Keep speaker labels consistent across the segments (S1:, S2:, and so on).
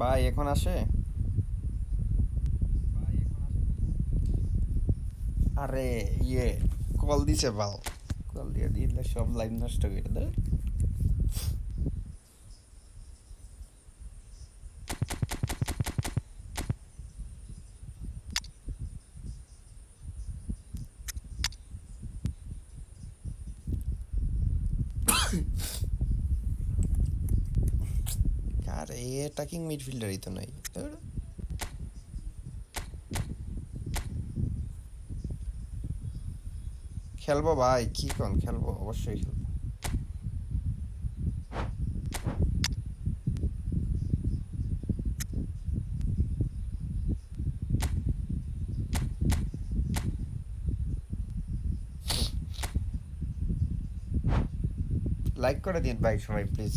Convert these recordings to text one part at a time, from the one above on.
S1: ভাই এখন আসে? আরে ইয়ে কল দিছে বাল, কল দিয়ে দিলে সব লাইভ নষ্ট করে দেয়। আর এ অ্যাটাকিং মিডফিল্ডারই তো নাই। ধুর। খেলবো ভাই, কি কোন খেলবো, অবশ্যই খেলবো। লাইক করে দিন ভাই সবাই প্লিজ।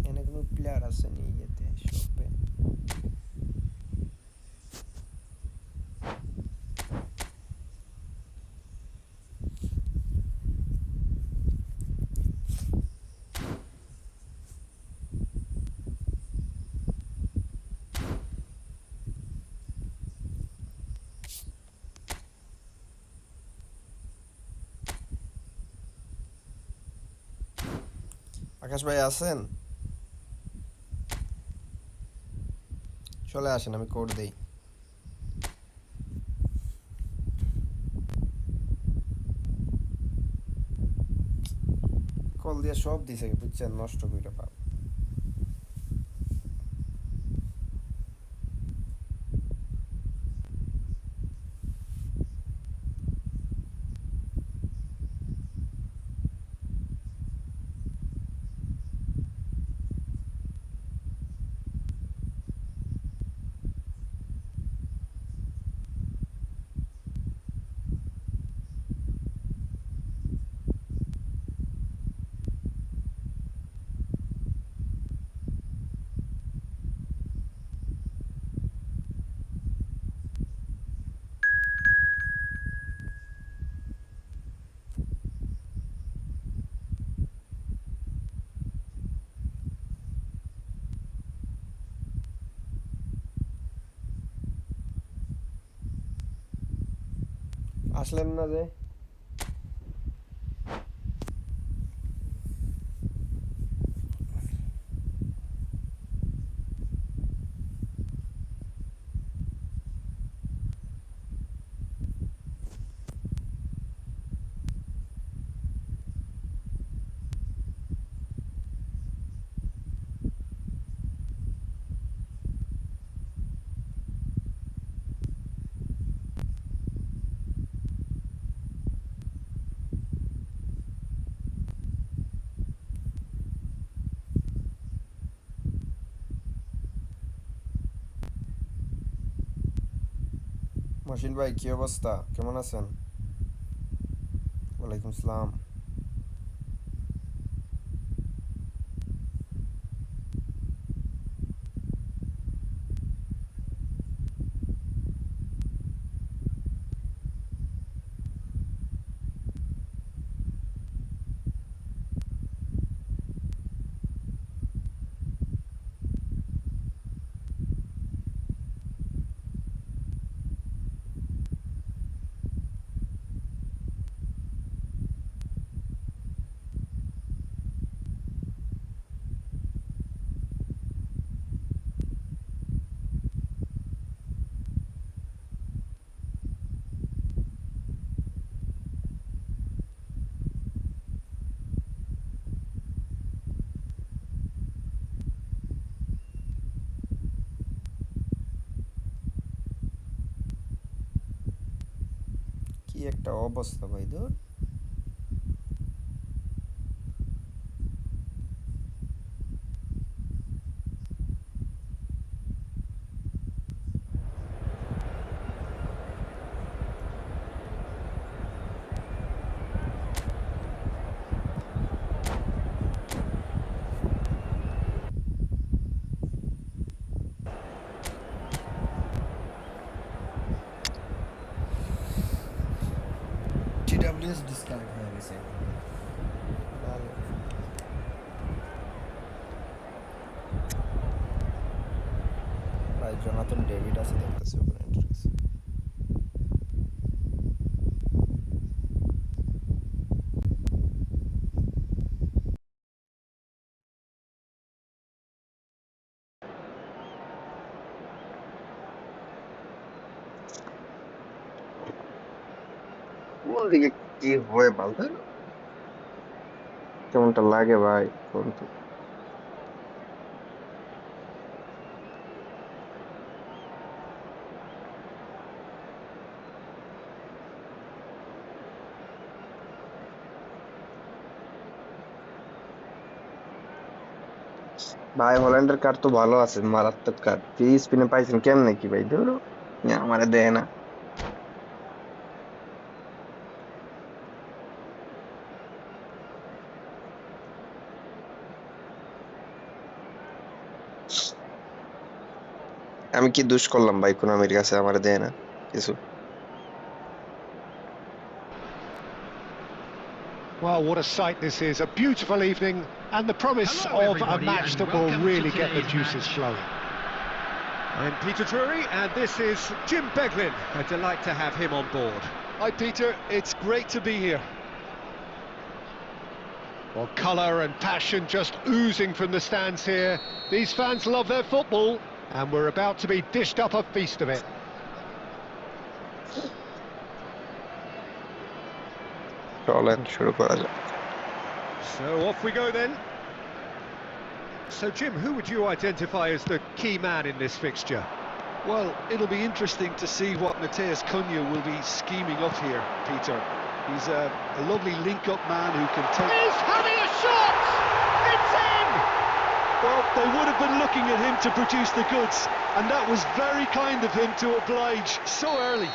S1: এখানে কোনো প্লেয়ার আছে নি ইয়েতে শপে? আকাশ ভাই আছেন? চলে আসেন, আমি কোড দেই। কল দিয়ে সব দিছে বুঝছেন, নষ্ট করে পাব। আসলেন না যে? মহসিন ভাই কি অবস্থা, কেমন আছেন? ওয়ালাইকুম আসসালাম। কি একটা অবস্থা ভাই, দূর। অডিয়েন্স ডিসকানেক্ট হয়ে গেছে ভালো ভাই জোনাথন ডেভিড আছে দেখতেছি ওপরে এন্ট্রিস কোন দিকে কি হয় বলতে কেমনটা লাগে ভাই কোন ভাই হল্যান্ডের কার্ড তো ভালো আছে মারাত্মক কার্ড ফ্রি স্পিনে পাইছেন কেমনে কি ভাই ধরো আমারে দেয় না আমি কি দোষ করলাম ভাই কোন আমির কাছে আমারে দেয় না কিছু
S2: Well, what a sight this is. A beautiful evening and the promise of a match that will really get the juices flowing.
S3: I'm Peter Drury and this is Jim Beglin. A delight to have him on board.
S4: Hi Peter, it's great to be here.
S2: Well, colour and passion just oozing from the stands here. These fans love their football and we're about to be dished up a feast of it.
S1: চলেন শুরু করা যাক
S3: So off we go then. So Jim, who would you identify as the key man in this fixture?
S4: Well, it'll be interesting to see what Matheus Cunha will be scheming up here, Peter. He's a lovely link-up man who can take...
S3: He's having a shot! It's in!
S4: Well, they would have been looking at him to produce the goods, and that was very kind of him to oblige so early.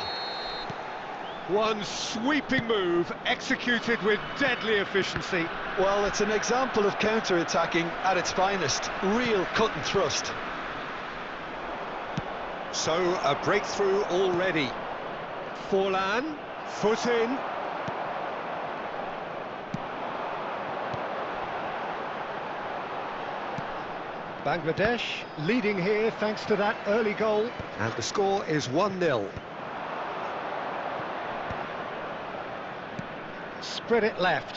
S3: One sweeping move, executed with deadly efficiency.
S4: Well, it's an example of counter-attacking at its finest. Real cut and thrust.
S3: So, a breakthrough already. Forlan, foot in.
S2: Bangladesh leading here thanks to that early goal.
S3: And the score is 1-0.
S2: Spread it left.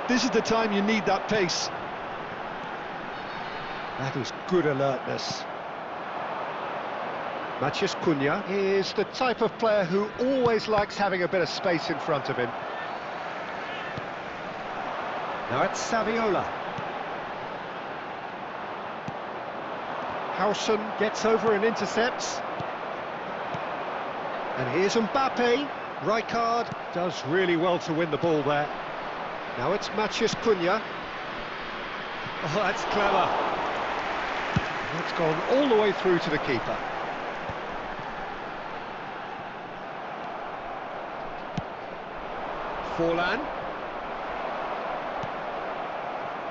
S4: This is the time you need that pace.
S2: That is good alertness. Matheus Cunha is the type of player who always likes having a bit of space in front of him.
S3: Now it's Saviola.
S2: Howson gets over and intercepts. And here's Mbappe. Rijkaard does really well to win the ball there. Now it's Matheus Cunha.
S3: Oh, that's clever.
S2: It's gone all the way through to the keeper.
S3: Forlan.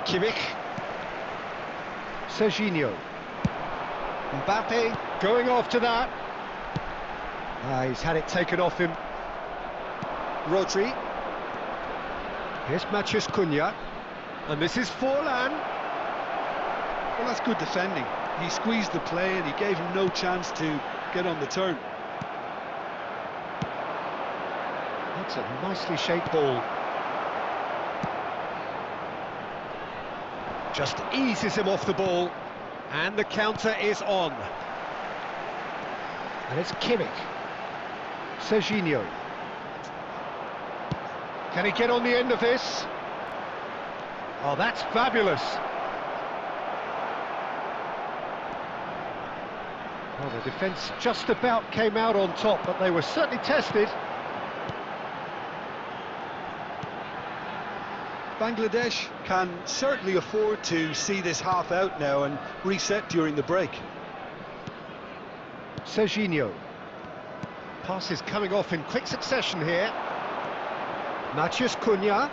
S2: Kimmich. Serginho. Mbappe going after that. He's had it taken off him. Rodri. Here's Matheus Cunha.
S3: And this is Forlan.
S4: Well, that's good defending. He squeezed the play and he gave him no chance to get on the turn.
S2: That's a nicely shaped ball.
S3: Just eases him off the ball. And the counter is on.
S2: And it's Kimmich. Serginho. Can he get on the end of this? Oh, that's fabulous. Well, the defence just about came out on top, but they were certainly tested.
S4: Bangladesh can certainly afford to see this half out now and reset during the break.
S2: Serginho. Passes coming off in quick succession here. Matheus Cunha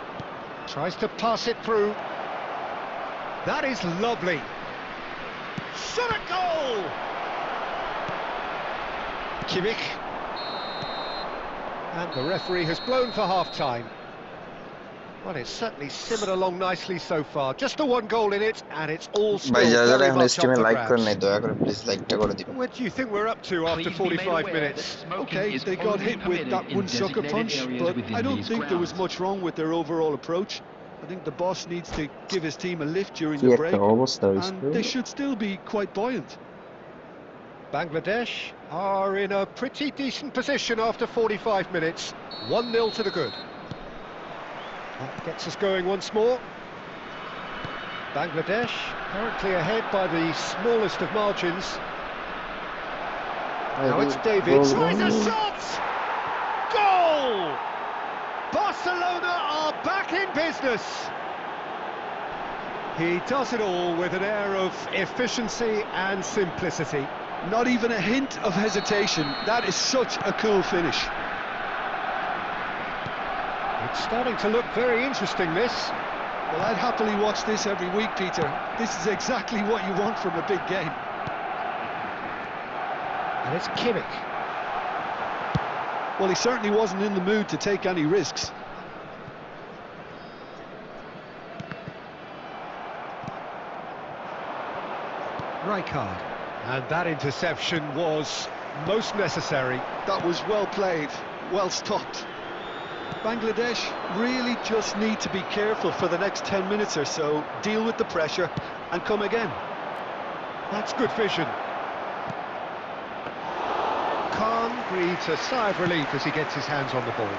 S2: tries to pass it through.
S3: That is lovely. Shot a goal!
S2: Kimmich.
S3: And the referee has blown for half-time. Well, it's certainly simmered along nicely so far. Just the one goal in it, and it's all
S1: ভাই
S3: still
S1: যারা যারা
S3: very
S1: এখন
S3: much up
S1: স্ট্রিমে
S3: for
S1: like করেন
S3: grabs.
S1: নাই দয়া করে please লাইকটা করে দিবেন।
S3: Where do you think we're up to after 45 minutes?
S4: Okay, they got hit with that one sucker punch, but I don't think there was much wrong with their overall approach. I think the boss needs to give his team a lift during
S1: কি
S4: the
S1: একটা
S4: break,
S1: অবস্থা
S4: and
S1: হইছে।
S4: they should still be quite buoyant.
S3: Bangladesh are in a pretty decent position after 45 minutes. 1-0 to the good. That gets us going once more. Bangladesh currently ahead by the smallest of margins. Now it's David. Tries a shot! Goal! Barcelona are back in business. He does it all with an air of efficiency and simplicity.
S4: Not even a hint of hesitation. That is such a cool finish.
S3: It's starting to look very interesting, this.
S4: Well, I'd happily watch this every week, Peter. This is exactly what you want from a big game.
S3: And it's Kimmich.
S4: Well, he certainly wasn't in the mood to take any risks.
S3: Rijkaard. And that interception was most necessary.
S4: That was well played, well stopped. Bangladesh really just need to be careful for the next 10 minutes or so, deal with the pressure and come again.
S3: That's good vision. Khan breathes a sigh of relief as he gets his hands on the ball.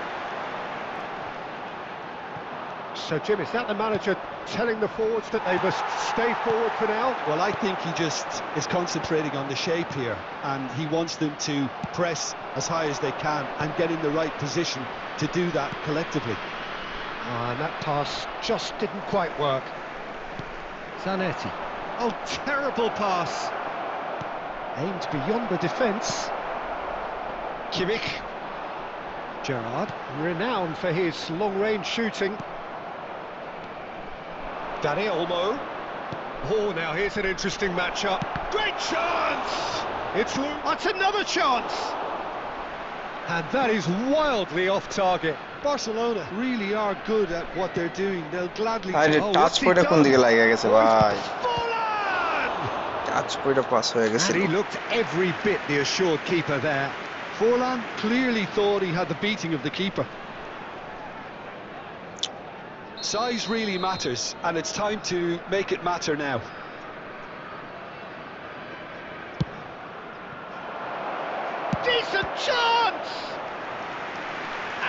S3: So, Jim, is that the manager telling the forwards that they must stay forward for now?
S4: Well, I think he just is concentrating on the shape here, and he wants them to press as high as they can and get in the right position to do that collectively.
S3: And that pass just didn't quite work. Zanetti. Oh, terrible pass. Aimed beyond the defence. Kimmich. Gerrard, renowned for his long-range shooting. Danny Olmo. Oh, now here's an interesting matchup. Great chance! It's That's another chance! And that is wildly off target.
S4: Barcelona really are good at what they're doing. They'll gladly
S1: আরে
S3: Oh,
S1: touch
S3: what's he
S1: পয়টা কোন
S3: done?
S1: দিকে লাগা গেছে ভাই,
S3: Forlan!
S1: Touch পয়টা pass হয়ে গেছে।
S3: And he looked every bit the assured keeper there.
S4: Forlan clearly thought he had the beating of the keeper. Size really matters, and it's time to make it matter now.
S3: Decent chance!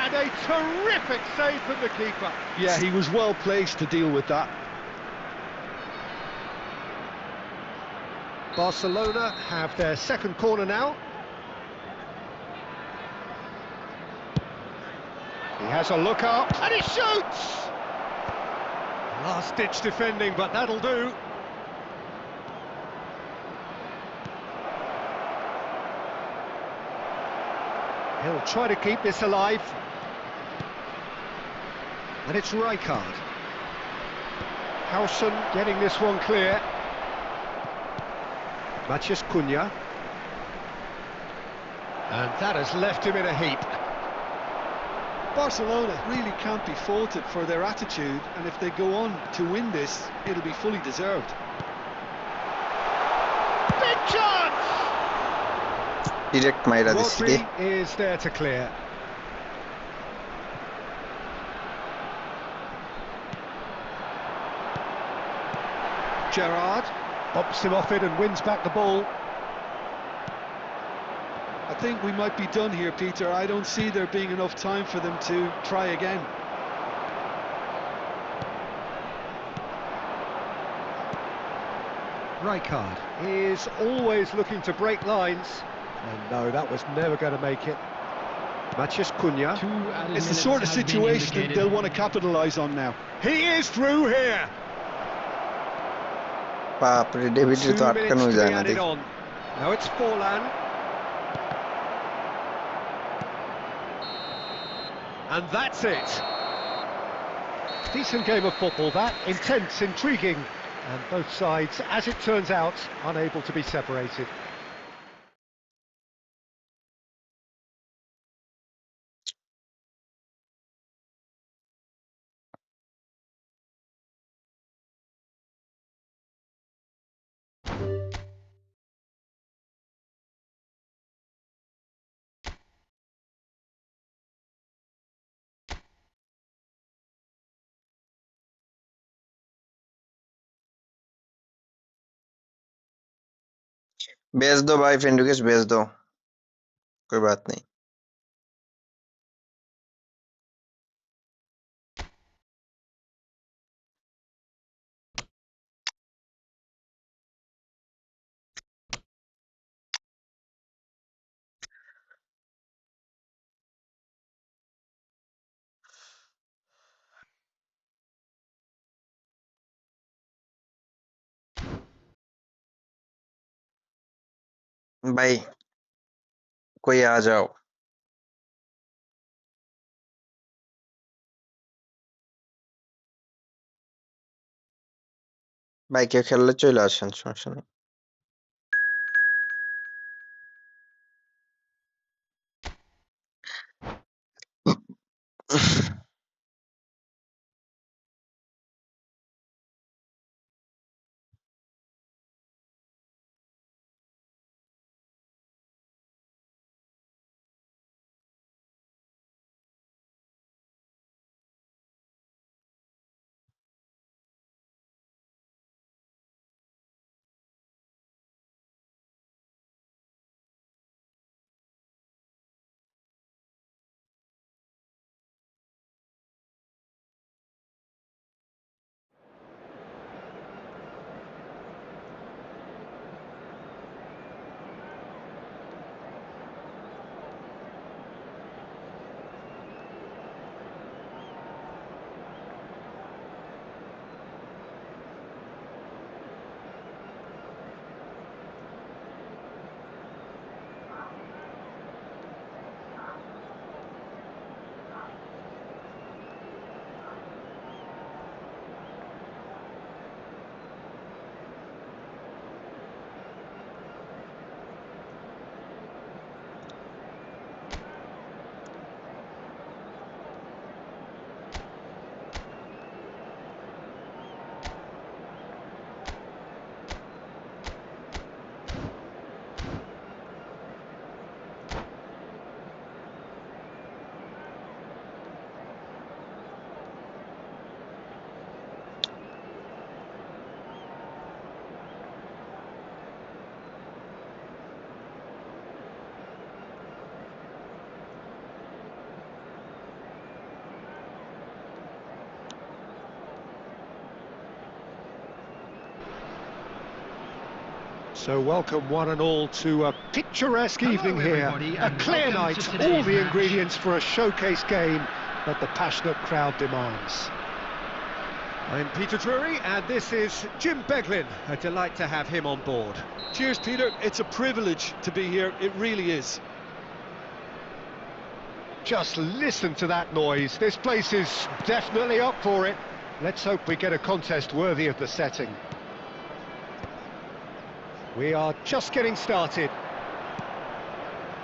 S3: And a terrific save from the keeper.
S4: Yeah, he was well placed to deal with that.
S3: Barcelona have their second corner now. He has a look up, and he shoots! Last-ditch defending, but that'll do. He'll try to keep this alive. And it's Rijkaard. Howson getting this one clear. Matías Cunha. And that has left him in a heap.
S4: Barcelona really can't be faulted for their attitude, and if they go on to win this, it'll be fully deserved.
S3: Big chance!
S1: Direct মাইরা দিছি রে।
S3: Rodri is there to clear. Gerrard bumps him off it and wins back the ball.
S4: I think we might be done here, Peter. I don't see there being enough time for them to try again.
S3: Rijkaard is always looking to break lines. And no, that was never going to make it. Matías Cunha.
S4: It's the sort of situation that they'll want to capitalise on now.
S3: He is through here.
S1: বাপরে ডেভিডের
S3: 2
S1: তো
S3: minutes
S1: আটকানো
S3: to be
S1: যায় না
S3: added
S1: দেখি।
S3: on. Now it's Forlan. And that's it. Decent game of football, that. Intense, intriguing. And both sides, as it turns out, unable to be separated.
S1: भेज दो भाई फेंडुकेश भेज दो कोई बात नहीं भाई कोई आ जाओ ভাই কেউ খেললে চলে আসেন সমস্যা নেই
S2: So welcome one and all to a picturesque evening here, a clear night, all the ingredients for a showcase game that the passionate crowd demands. I'm Peter Drury and this is Jim Beglin, a delight to have him on board.
S4: Cheers, Peter. It's a privilege to be here. It really is.
S2: Just listen to that noise, this place is definitely up for it. Let's hope we get a contest worthy of the setting. We are just getting started.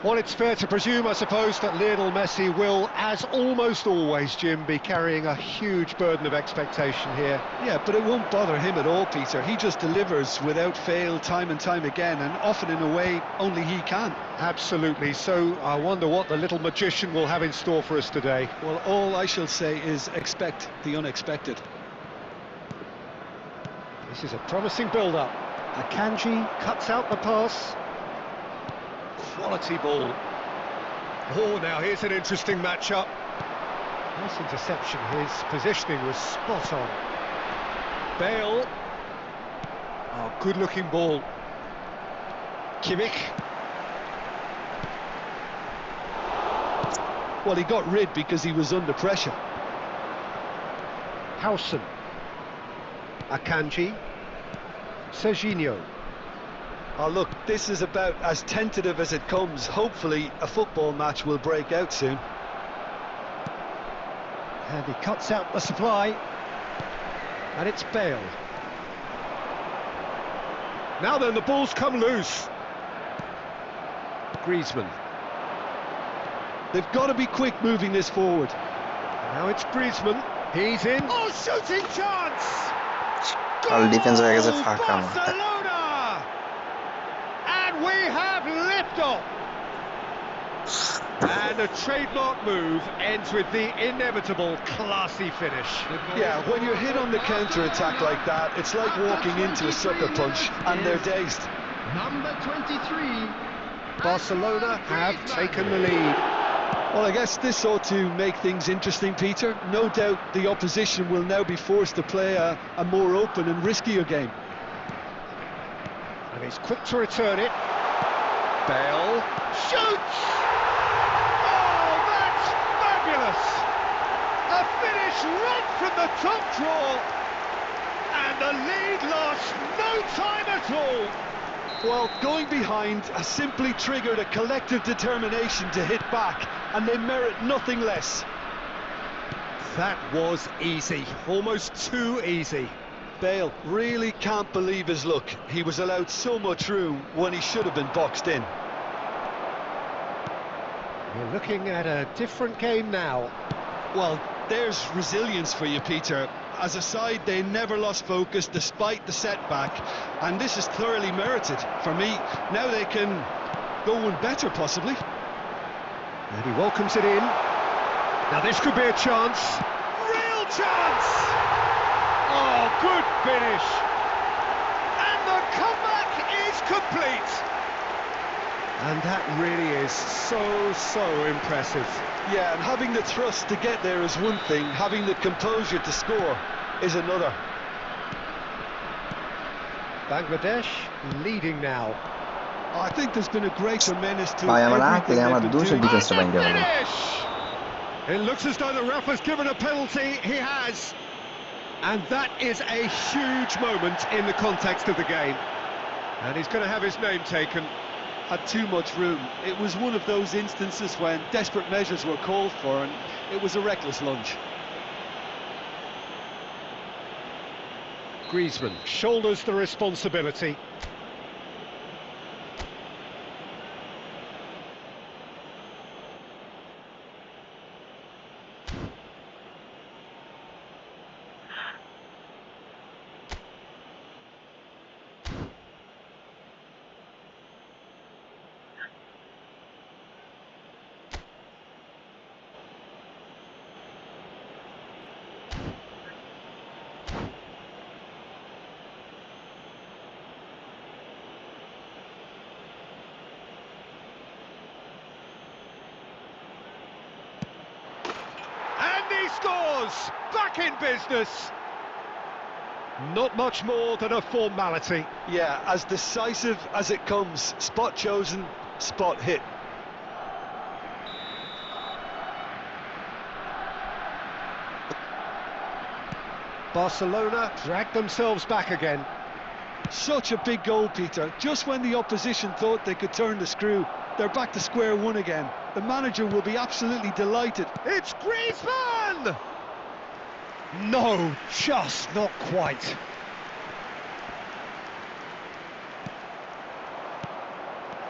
S2: Well, it's fair to presume, I suppose, that Lionel Messi will, as almost always, Jim, be carrying a huge burden of expectation here.
S4: Yeah, but it won't bother him at all, Peter. He just delivers without fail time and time again, and often in a way only he can.
S2: Absolutely. So I wonder what the little magician will have in store for us today.
S4: Well, all I shall say is expect the unexpected.
S2: This is a promising build-up. Akanji cuts out the pass. Quality ball.
S3: Oh, now here's an interesting matchup.
S2: Nice interception. His positioning was spot on. Bale. Oh, good-looking ball. Kimmich.
S4: Well, he got rid because he was under pressure.
S2: Howson. Akanji. Serginho.
S4: Oh, look, this is about as tentative as it comes. Hopefully, a football match will break out soon.
S2: And he cuts out the supply. And it's Bale.
S3: Now then, the ball's come loose.
S2: Griezmann.
S4: They've got to be quick moving this forward.
S2: Now it's Griezmann. He's in.
S3: Oh, shooting chance!
S1: all defense হয়ে গেছে ফাঁকা মাঠে
S3: Barcelona! And we have liftoff! And a trademark move ends with the inevitable classy finish.
S4: Yeah, when you're hit on the counter-attack like that, it's like walking into a sucker punch, and they're dazed.
S5: Number 23.
S2: Barcelona have taken the lead.
S4: Well, I guess this ought to make things interesting, Peter. No doubt the opposition will now be forced to play a more open and riskier game.
S2: And he's quick to return it. Bale shoots! Oh, that's fabulous! A finish right from the top draw. And the lead lost no time at all.
S4: Well, going behind has simply triggered a collective determination to hit back, and they merit nothing less.
S2: That was easy, almost too easy.
S4: Bale really can't believe his luck. He was allowed so much room when he should have been boxed in.
S2: We're looking at a different game now.
S4: Well, there's resilience for you, Peter. As a side, they never lost focus despite the setback, and this is thoroughly merited. For me, now they can go one better, possibly.
S2: And he welcomes it in. Now this could be a chance. Real chance! Oh, good finish. And the comeback is complete. And that really is so impressive.
S4: Yeah, and having the thrust to get there is one thing, having the composure to score is another.
S2: Bangladesh leading now.
S4: I think there's been a great menace to
S1: Manate
S4: everything
S1: ama
S4: they've been
S1: dusha
S4: doing.
S1: defense ba India wala.
S2: Finish! It looks as though the ref has given a penalty. He has. And that is a huge moment in the context of the game. And he's going to have his name taken.
S4: Had too much room. It was one of those instances when desperate measures were called for, and it was a reckless lunge.
S2: Griezmann shoulders the responsibility. Scores! Back in business! Not much more than a formality.
S4: Yeah, as decisive as it comes. Spot chosen, spot hit.
S2: Barcelona drag themselves back again.
S4: Such a big goal, Peter. Just when the opposition thought they could turn the screw, they're back to square one again. The manager will be absolutely delighted.
S2: It's Griezmann! No, just not quite.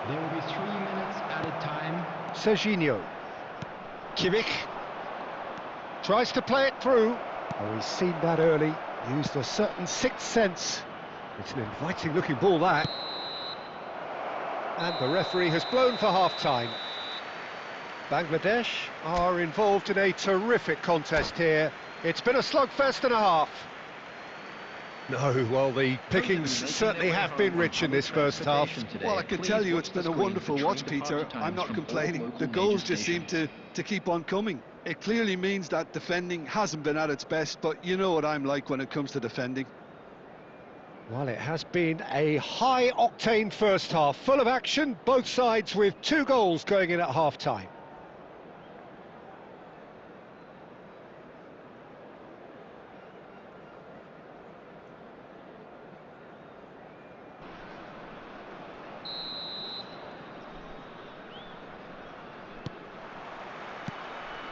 S5: There will be 3 minutes added time.
S2: Serginho. Kimmich. Tries to play it through. Oh, he's seen that early. Used a certain sixth sense. It's an inviting looking ball, that. And the referee has blown for half-time. Bangladesh are involved in a terrific contest here. It's been a slugfest and a half. No, well, the pickings certainly have been rich in this first half.
S4: Well, I can tell you it's been a wonderful watch, Peter. I'm not complaining. The goals just seem to keep on coming. It clearly means that defending hasn't been at its best, but you know what I'm like when it comes to defending.
S2: Well, it has been a high-octane first half, full of action, both sides with 2 goals going in at half-time.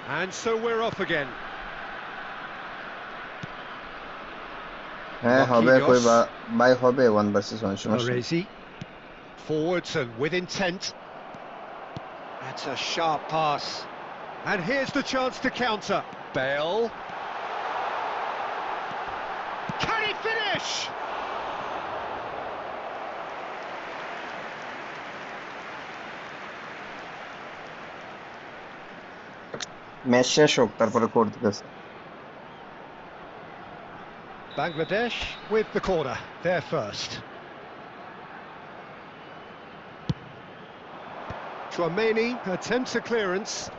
S2: And so we're off again.
S1: হবে কই ভাই হবে 1 versus 1 সমস্যা
S2: Orezi. Forwards and with intent. That's a sharp pass. And here's the chance to counter. Bale. Can he finish?
S1: Match শেষ হোক তারপরে code দিতেছে
S2: Bangladesh with the corner, they're first. Chouameni attempts a clearance.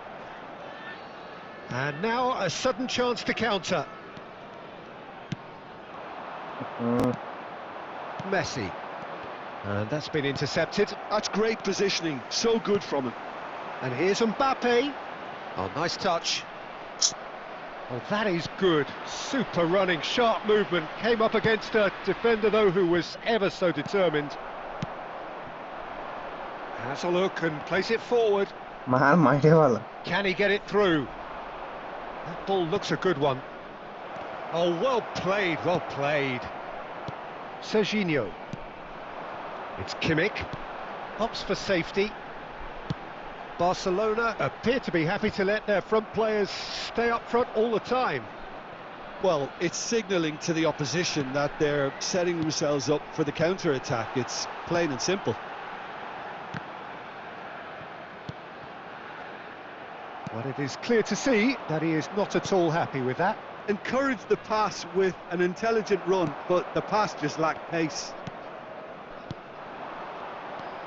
S2: And now a sudden chance to counter. Messi. And that's been intercepted.
S4: That's great positioning, so good from him.
S2: And here's Mbappe. Oh, nice touch. Oh, that is good. Super running, sharp movement. Came up against a defender, though, who was ever so determined. Has a look and plays it forward. Can he get it through? That ball looks a good one. Oh, well played, well played. Serginho. It's Kimmich. Opts for safety. Barcelona appear to be happy to let their front players stay up front all the time.
S4: Well, it's signalling to the opposition that they're setting themselves up for the counter-attack. It's plain and simple.
S2: But it is clear to see that he is not at all happy with that.
S4: Encourage the pass with an intelligent run, but the pass just lacked pace.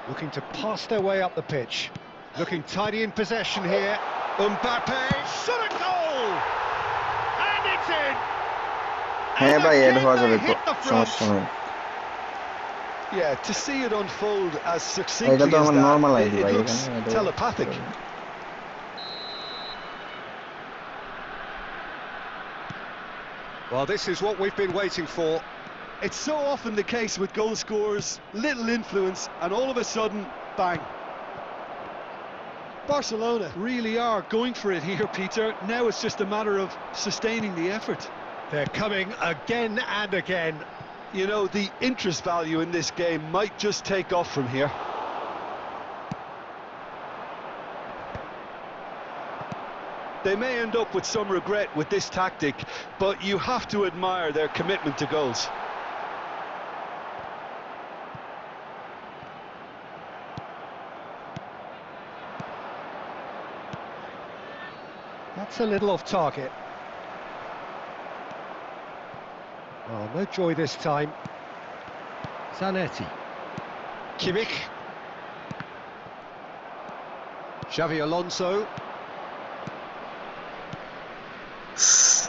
S2: Looking to pass their way up the pitch. Looking tidy in possession here. Mbappe, shot a goal! And it's in! And again they hit the front.
S4: Yeah, to see it unfold as succinctly as that, it looks telepathic.
S2: Well, this is what we've been waiting for.
S4: It's so often the case with goal scorers, little influence, and all of a sudden, bang. Barcelona really are going for it here, Peter. Now it's just a matter of sustaining the effort.
S2: They're coming again and again.
S4: You know, the interest value in this game might just take off from here. They may end up with some regret with this tactic, but you have to admire their commitment to goals.
S2: That's a little off target. Oh, no joy this time. Zanetti. Kimmich. Xavi Alonso.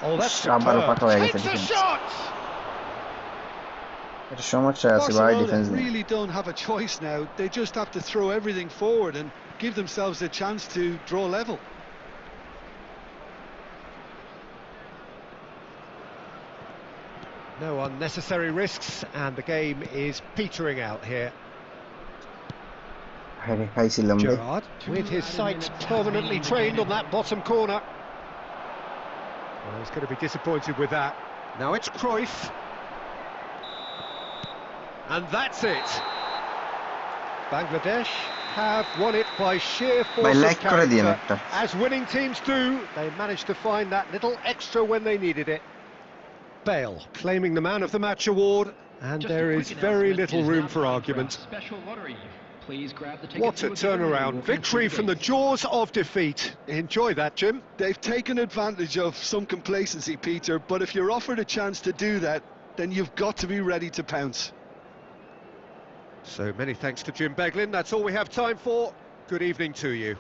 S2: Oh, that's superb. Takes a shot!
S4: Barcelona really don't have a choice now. They just have to throw everything forward and give themselves a chance to draw level.
S2: No unnecessary risks, and the game is petering out here. Gerrard, with his sights permanently trained on that bottom corner. Well, he's going to be disappointed with that. Now it's Cruyff. And that's it. Bangladesh have won it by sheer force of character. As winning teams do, they managed to find that little extra when they needed it. Bale claiming the Man of the Match award, and there is very little room for argument. What a turnaround. Victory from the jaws of defeat. Enjoy that, Jim.
S4: They've taken advantage of some complacency, Peter, but if you're offered a chance to do that, then you've got to be ready to pounce.
S2: So many thanks to Jim Beglin. That's all we have time for. Good evening to you.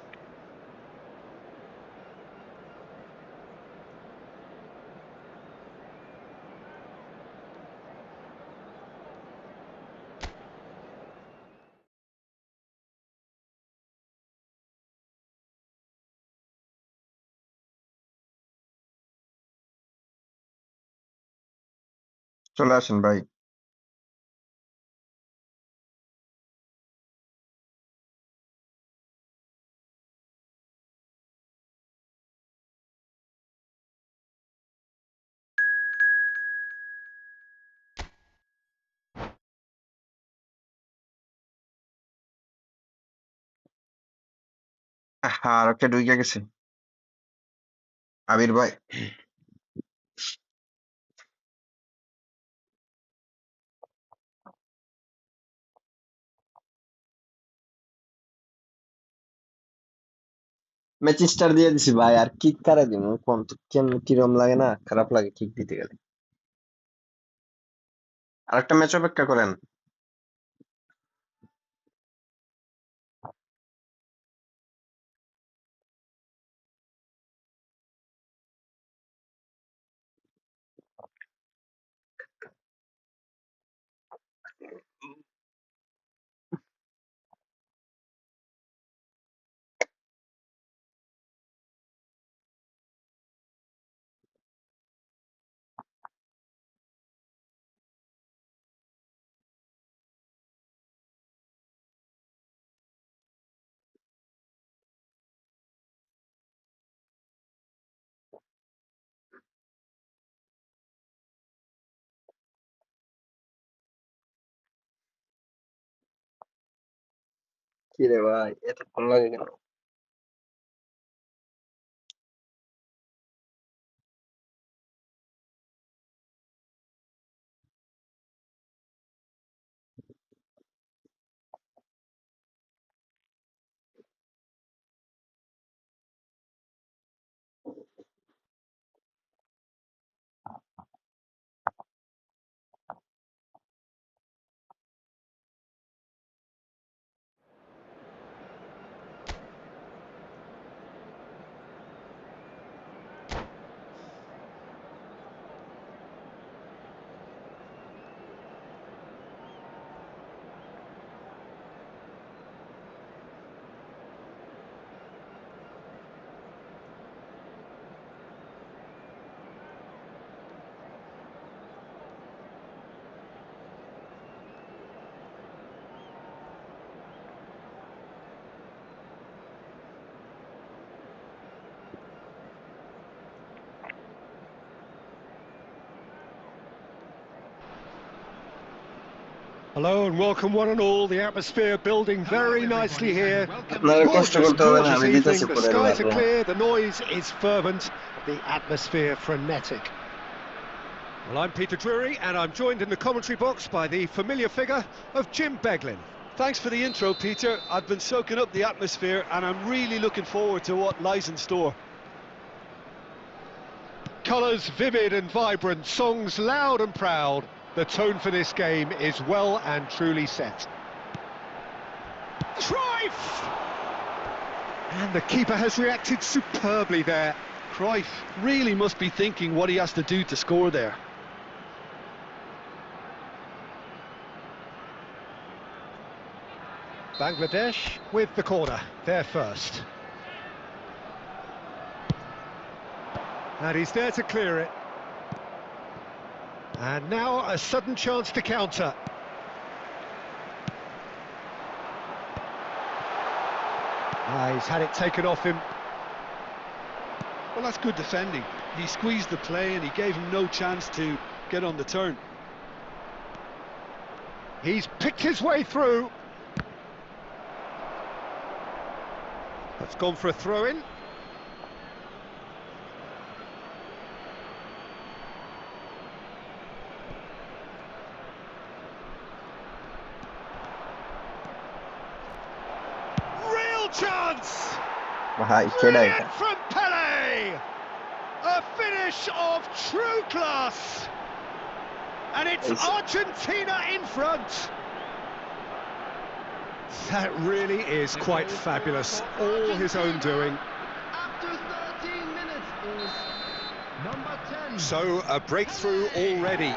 S1: চলে আসেন ভাই। আর একটা ঢুইকা গেছে আবির ভাই। Match star দিয়ে দিছি ভাই, আর kick কারে দিমু কোন তো কেমন কিরম লাগে না, খারাপ লাগে কিক দিতে গেলে। আরেকটা ম্যাচ অপেক্ষা করেন। কি রে ভাই, এতক্ষণ লাগে কেন?
S2: Hello and welcome one and all. The atmosphere building very nicely here.
S1: আপনাদের কষ্ট
S2: Gorgeous,
S1: করতে হবে না,
S2: gorgeous
S1: আমি
S2: evening.
S1: দিতেছি
S2: The
S1: পরের
S2: skies
S1: bar.
S2: are clear, the noise is fervent, the atmosphere frenetic. Well, I'm Peter Drury and I'm joined in the commentary box by the familiar figure of Jim Beglin.
S4: Thanks for the intro, Peter. I've been soaking up the atmosphere and I'm really looking forward to what lies in store.
S2: Colours vivid and vibrant, songs loud and proud. The tone for this game is well and truly set. Cruyff! And the keeper has reacted superbly there.
S4: Cruyff really must be thinking what he has to do to score there.
S2: Bangladesh with the corner, there first. And he's there to clear it. And now a sudden chance to counter. He's had it taken off him.
S4: Well, that's good defending. He squeezed the play and he gave him no chance to get on the turn.
S2: He's picked his way through. That's gone for a throw-in. Real chance!
S1: ভাই সেটা এটা।
S2: Brilliant from Pele! A finish of true class! And it's Argentina in front! That really is quite fabulous, all his own doing.
S5: After 13 minutes is number 10.
S2: So, a breakthrough already.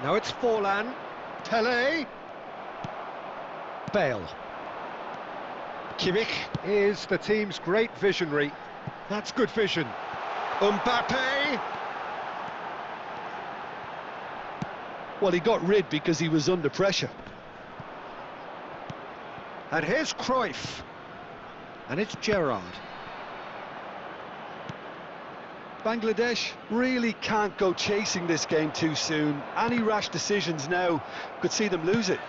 S2: Now it's Forlan, Pele, Bale. Kimmich is the team's great visionary. That's good vision. Mbappe.
S4: Well, he got rid because he was under pressure.
S2: And here's Cruyff. And it's Gerrard.
S4: Bangladesh really can't go chasing this game too soon. Any rash decisions now could see them lose it.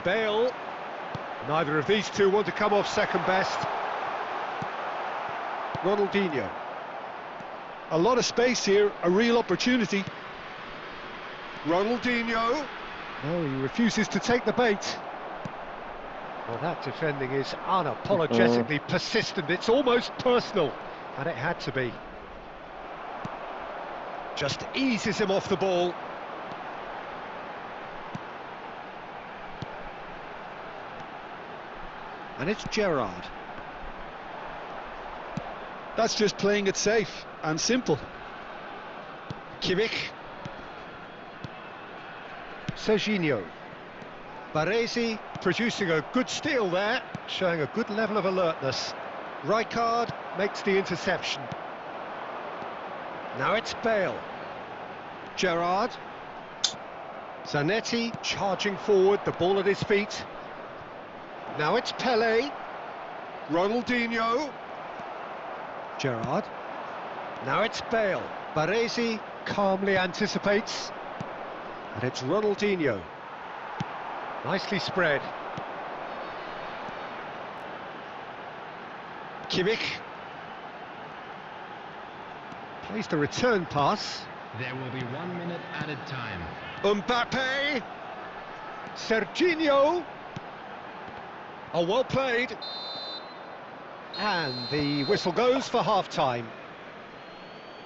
S2: Bale. Neither of these two want to come off second best. Ronaldinho.
S4: A lot of space here, a real opportunity.
S2: Ronaldinho. No, he refuses to take the bait. Well, that defending is unapologetically persistent. It's almost personal, and it had to be. Just eases him off the ball. And it's Gerrard.
S4: That's just playing it safe and simple.
S2: Kimmich. Serginho. Baresi producing a good steal there, showing a good level of alertness. Rijkaard makes the interception. Now it's Bale. Gerrard. Zanetti charging forward, the ball at his feet. Now it's Pele. Ronaldinho. Gerrard. Now it's Bale. Baresi calmly anticipates. And it's Ronaldinho. Nicely spread. Kimmich. Plays the return pass.
S5: There will be 1 minute added time.
S2: Mbappe. Serginho. Oh, well played. And the whistle goes for half-time.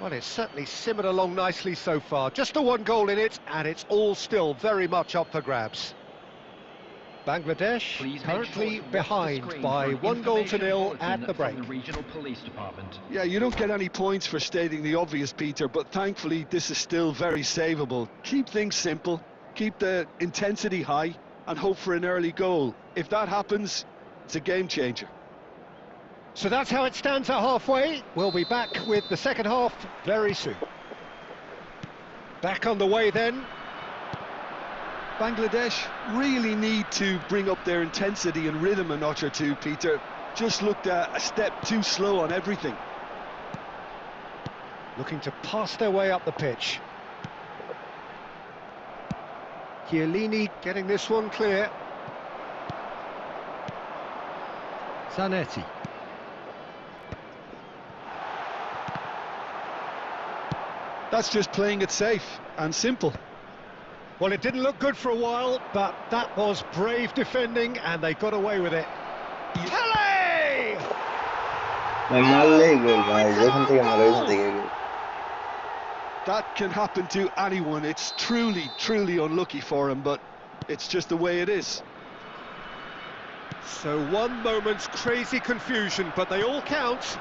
S2: Well, it's certainly simmered along nicely so far. Just the one goal in it, and it's all still very much up for grabs. Bangladesh currently behind by 1-0 at the break.
S5: Regional Police Department.
S4: Yeah, you don't get any points for stating the obvious, Peter, but thankfully this is still very savable. Keep things simple, keep the intensity high, and hope for an early goal. If that happens, it's a game changer.
S2: So that's how it stands at halfway. We'll be back with the second half very soon. Back on the way then.
S4: Bangladesh really need to bring up their intensity and rhythm a notch or two, Peter. Just looked a step too slow on everything.
S2: Looking to pass their way up the pitch. Chiellini getting this one clear. Zanetti.
S4: That's just playing it safe and simple.
S2: Well, it didn't look good for a while, but that was brave defending, and they got away with it. Pele!
S4: That can happen to anyone. It's truly, truly unlucky for him, but it's just the way it is.
S2: So one moment's crazy confusion, but they all count.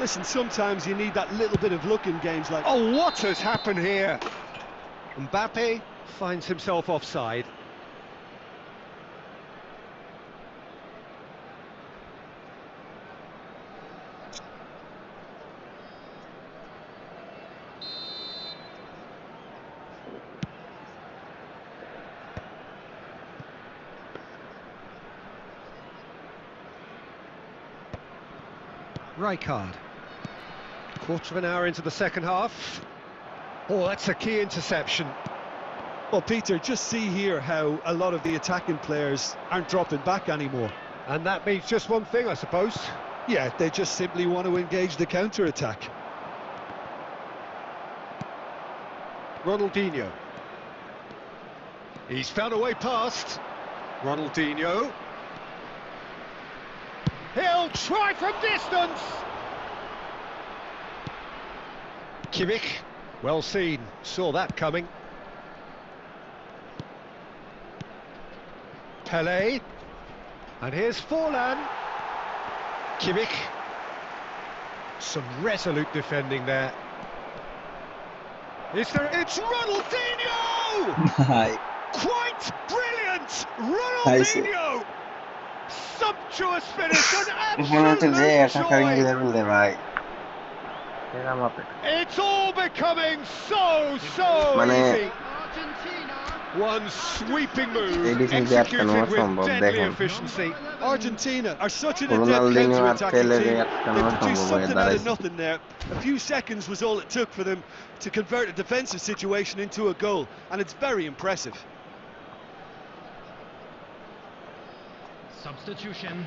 S4: Listen, sometimes you need that little bit of luck in games like...
S2: Oh, what has happened here? Mbappe finds himself offside. Rijkaard. Quarter of an hour into the second half. Oh, that's a key interception.
S4: Well, Peter, just see here how a lot of the attacking players aren't dropping back anymore.
S2: And that means just one thing, I suppose.
S4: Yeah, they just simply want to engage the counter-attack.
S2: Ronaldinho. He's found a way past. Ronaldinho. He'll try from distance. Kimmich. Well seen. Saw that coming. Pele. And here's Forlan. Kimmich. Some resolute defending there. It's Ronaldinho! Quite brilliant! Ronaldinho! Sumptuous finish, an absolute joy! It's all becoming so easy. One sweeping move, executed with deadly efficiency.
S4: Argentina are such an adept counter-attacking team. They produced something out of nothing there. A few seconds was all it took for them to convert a defensive situation into a goal, and it's very impressive.
S5: Substitution.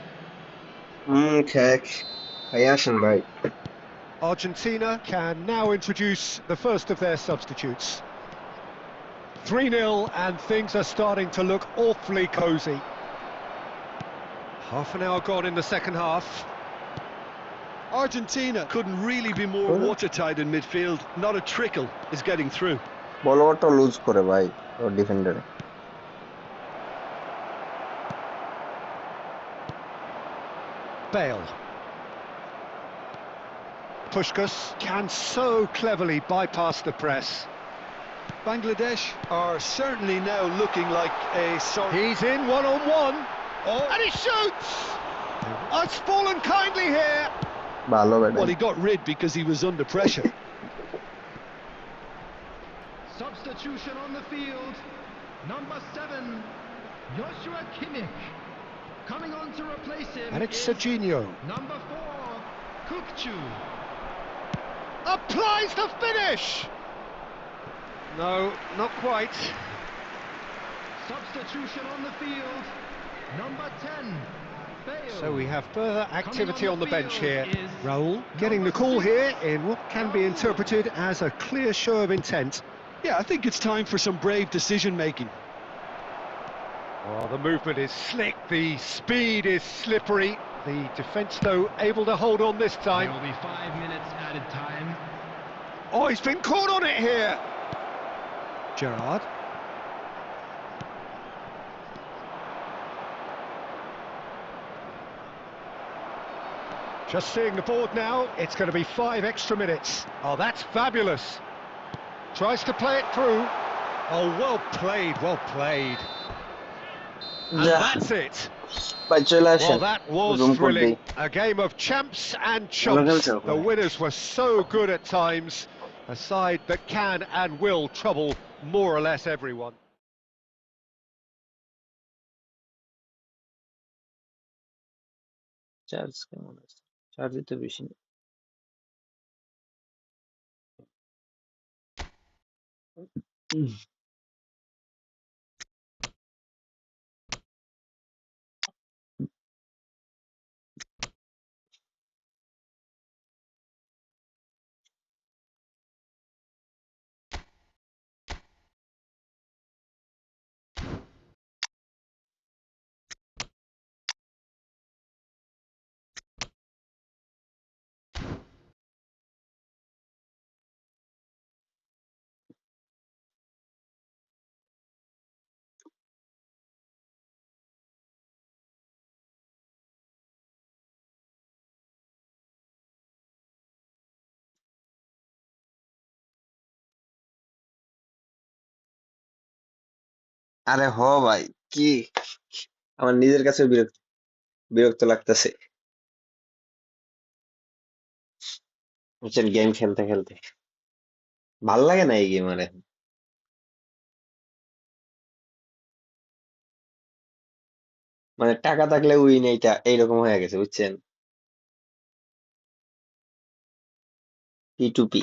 S2: Argentina can now introduce the first of their substitutes. 3-0 and things are starting to look awfully cosy. Half an hour gone in the second half.
S4: Argentina couldn't really be more watertight in midfield. Not a trickle is getting through.
S1: বলটা loose করে ভাই ওর ডিফেন্ডারে
S2: Bale. Puskás can so cleverly bypass the press.
S4: Bangladesh are certainly now looking like a sort.
S2: He's in one-on-one. Oh. And he shoots! Oh, it's fallen kindly here.
S4: Well, he got rid because he was under pressure.
S5: Substitution on the field. Number 7, Joshua Kimmich. Coming on to replace him.
S2: And it's Serginho.
S5: Number 4, Kukçu.
S2: Applies the finish! No, not quite.
S5: Substitution on the field. Number 10. Bale.
S2: So we have further activity
S5: Coming
S2: on the bench
S5: field
S2: here.
S5: is
S2: Raul getting the
S5: number
S2: call
S5: 6.
S2: here in what can be interpreted as a clear show of intent.
S4: Yeah, I think it's time for some brave decision-making.
S2: Oh, the movement is slick, the speed is slippery. The defence, though, able to hold on this
S5: There
S2: time.
S5: will be 5 minutes added time.
S2: Oh, he's been caught on it here. Gerrard. Just seeing the board now, it's going to be 5 extra minutes. Oh, that's fabulous. Tries to play it through. Oh, well played, well played. And
S1: Yeah.
S2: that's it.
S1: By চলে আসেন
S2: Well, that was
S1: room code
S2: thrilling.
S1: দেই
S2: A game of champs and
S1: ভালো
S2: chumps.
S1: খেলছে
S2: The
S1: ওখানে
S2: winners were so good at times. A side that can and will trouble more or less everyone.
S1: Charge কেমন আছে চার্জই তো বেশি নেই। উম, আরে ভাই কি আমার নিজের কাছে বিরক্ত বিরক্ত লাগতেছে বুঝছেন গেম খেলতে খেলতে ভাল লাগে না এই গেম আর এখন। মানে টাকা থাকলে উইন এইটা এইরকম হয়ে গেছে বুঝছেন পি টু পি।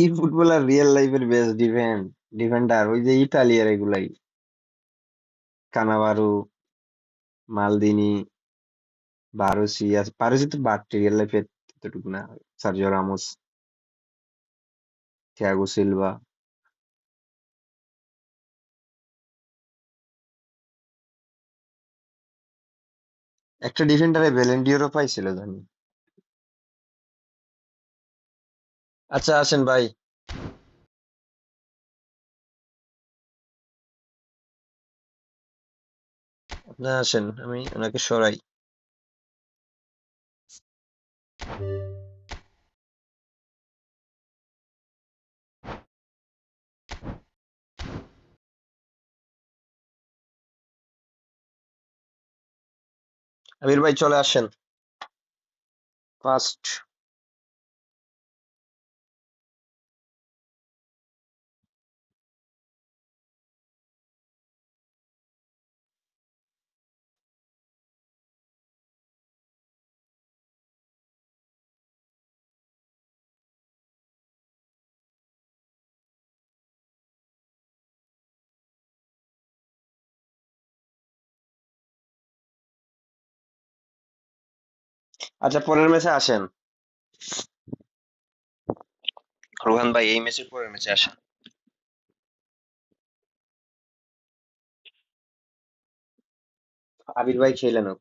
S1: ই ফুটবলার রিয়েল লাইফের বেস্ট ডিফেন্ডার ওই যে ইতালিয়ার এগুলাই কানাভারু মালদিনি বারুসি তো বাড়তি রিয়েল লাইফে এতটুকু না সার্জিও রামোস থিয়াগো সিলভা একটা ডিফেন্ডারে ভ্যালেন্টিয়ারও পাইছিল জানি। আচ্ছা আসেন ভাই আপনি আসেন আমি ওনাকে সরাই। আমির ভাই চলে আসেন ফার্স্ট। আচ্ছা পরের ম্যাচে আসেন রোহান ভাই এই ম্যাচের পরের ম্যাচে আসেন। আবির ভাই খেলেন হোক।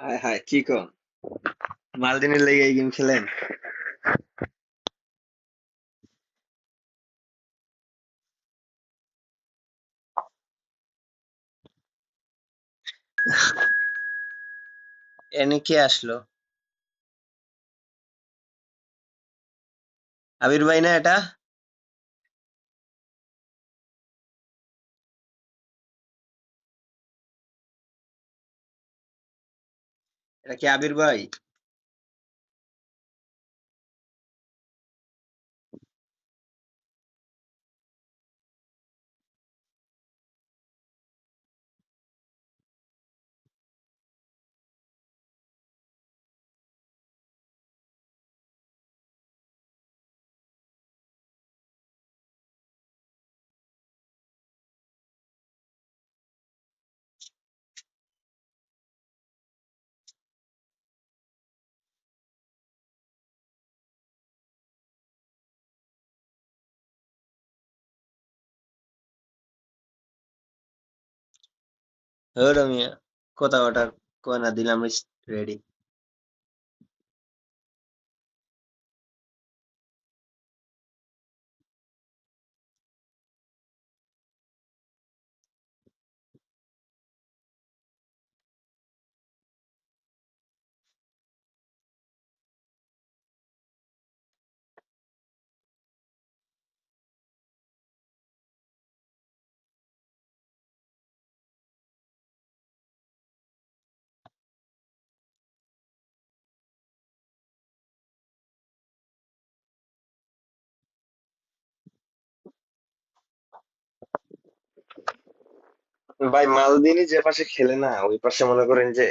S1: হায় হায় কি কম, মালদিনের লেগে এই গেম খেলেন? এনে কে আসলো? আবির ভাই না এটা? এটা কি আবির ভাই? হ্যালো মিয়া, কথা ওটা কয় না দিলাম রেডি। ভাই মালদিনি যে পাশে খেলে না ওই পাশে মনে করেন যে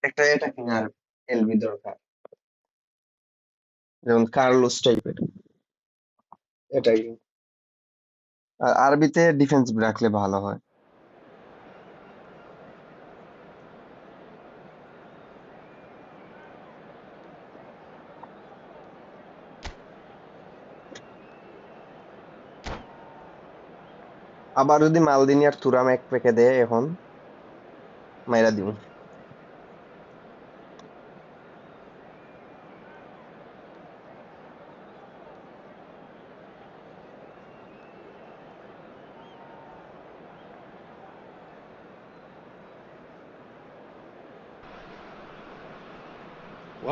S1: একটা এটা কিনার এলবি দরকার, যেমন কার্লোস টাইপের এটাই। আর আরবিতে ডিফেন্স রাখলে ভালো হয়। আবার যদি মালদিনি আর তুরাম এক প্যাকে দেয় এখন মাইরা দিব।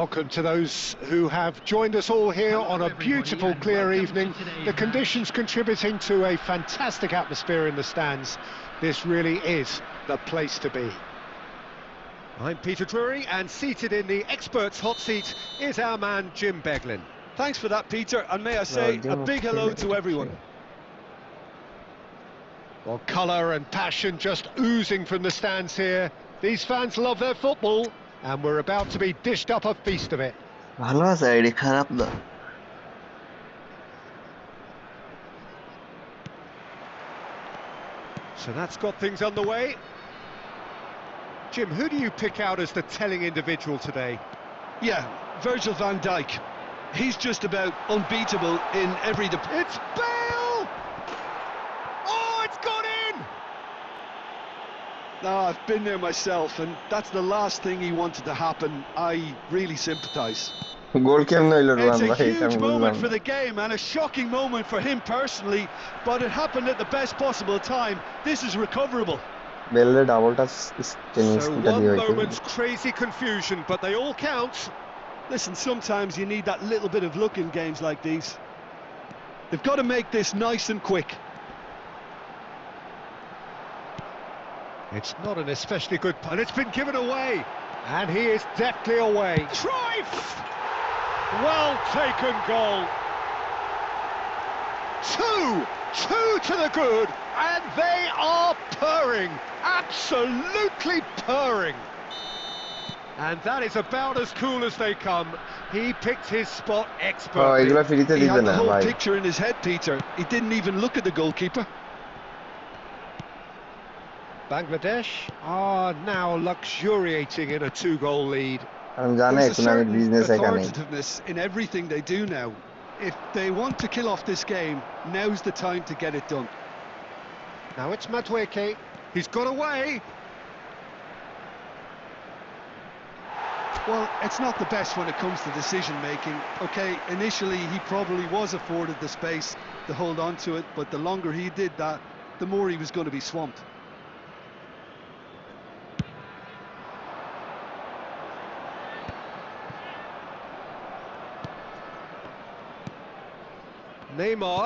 S2: Welcome to those who have joined us all here on a beautiful, clear evening. The conditions contributing to a fantastic atmosphere in the stands. This really is the place to be. I'm Peter Drury, and seated in the experts' hot seat is our man Jim Beglin.
S4: Thanks for that, Peter, and may I say a big hello to everyone.
S2: Well, colour and passion just oozing from the stands here. These fans love their football, and we're about to be dished up a feast of it.
S1: ভালো আছে ID, খারাপ না।
S2: So that's got things underway. Jim, who do you pick out as the telling individual today?
S4: Yeah, Virgil van Dijk. He's just about unbeatable in every department.
S2: It's Bale! Oh, it's gone in!
S4: I've been there myself, and that's the last thing he wanted to happen. I really sympathise.
S1: গোল কেমনে হইলো
S4: It's
S1: Rohan
S4: a
S1: ভাই, এটা আমি
S4: huge
S1: বুঝলাম
S4: moment for
S1: না।
S4: the game and a shocking moment for him personally, but it happened at the best possible time. This is recoverable.
S1: বেলের ডাবলটা tennis
S2: So
S1: কিটা
S2: one
S1: দিয়ে হইতো।
S2: moment's crazy confusion, but they all count.
S4: Listen, sometimes you need that little bit of luck in games like these. They've got to make this nice and quick.
S2: It's not an especially good punt. It's been given away, and he is deftly away. Cruyff! Well taken goal. Two to the good, and they are purring, absolutely purring. And that is about as cool as they come. He picked his spot expertly.
S1: এগুলা ফ্রিতে
S4: He
S1: দিবে
S4: had
S1: না
S4: the whole
S1: ভাই।
S4: picture in his head, Peter. He didn't even look at the goalkeeper.
S2: Bangladesh are now luxuriating in a 2-goal lead.
S1: কারণ জানে
S4: There's a
S1: এখন আমি
S4: certain
S1: business একা নেই।
S4: authoritativeness in everything they do now. If they want to kill off this game, now's the time to get it done.
S2: Now it's Madueke. He's got away.
S4: Well, it's not the best when it comes to decision-making. OK, initially he probably was afforded the space to hold on to it, but the longer he did that, the more he was going to be swamped.
S2: Neymar.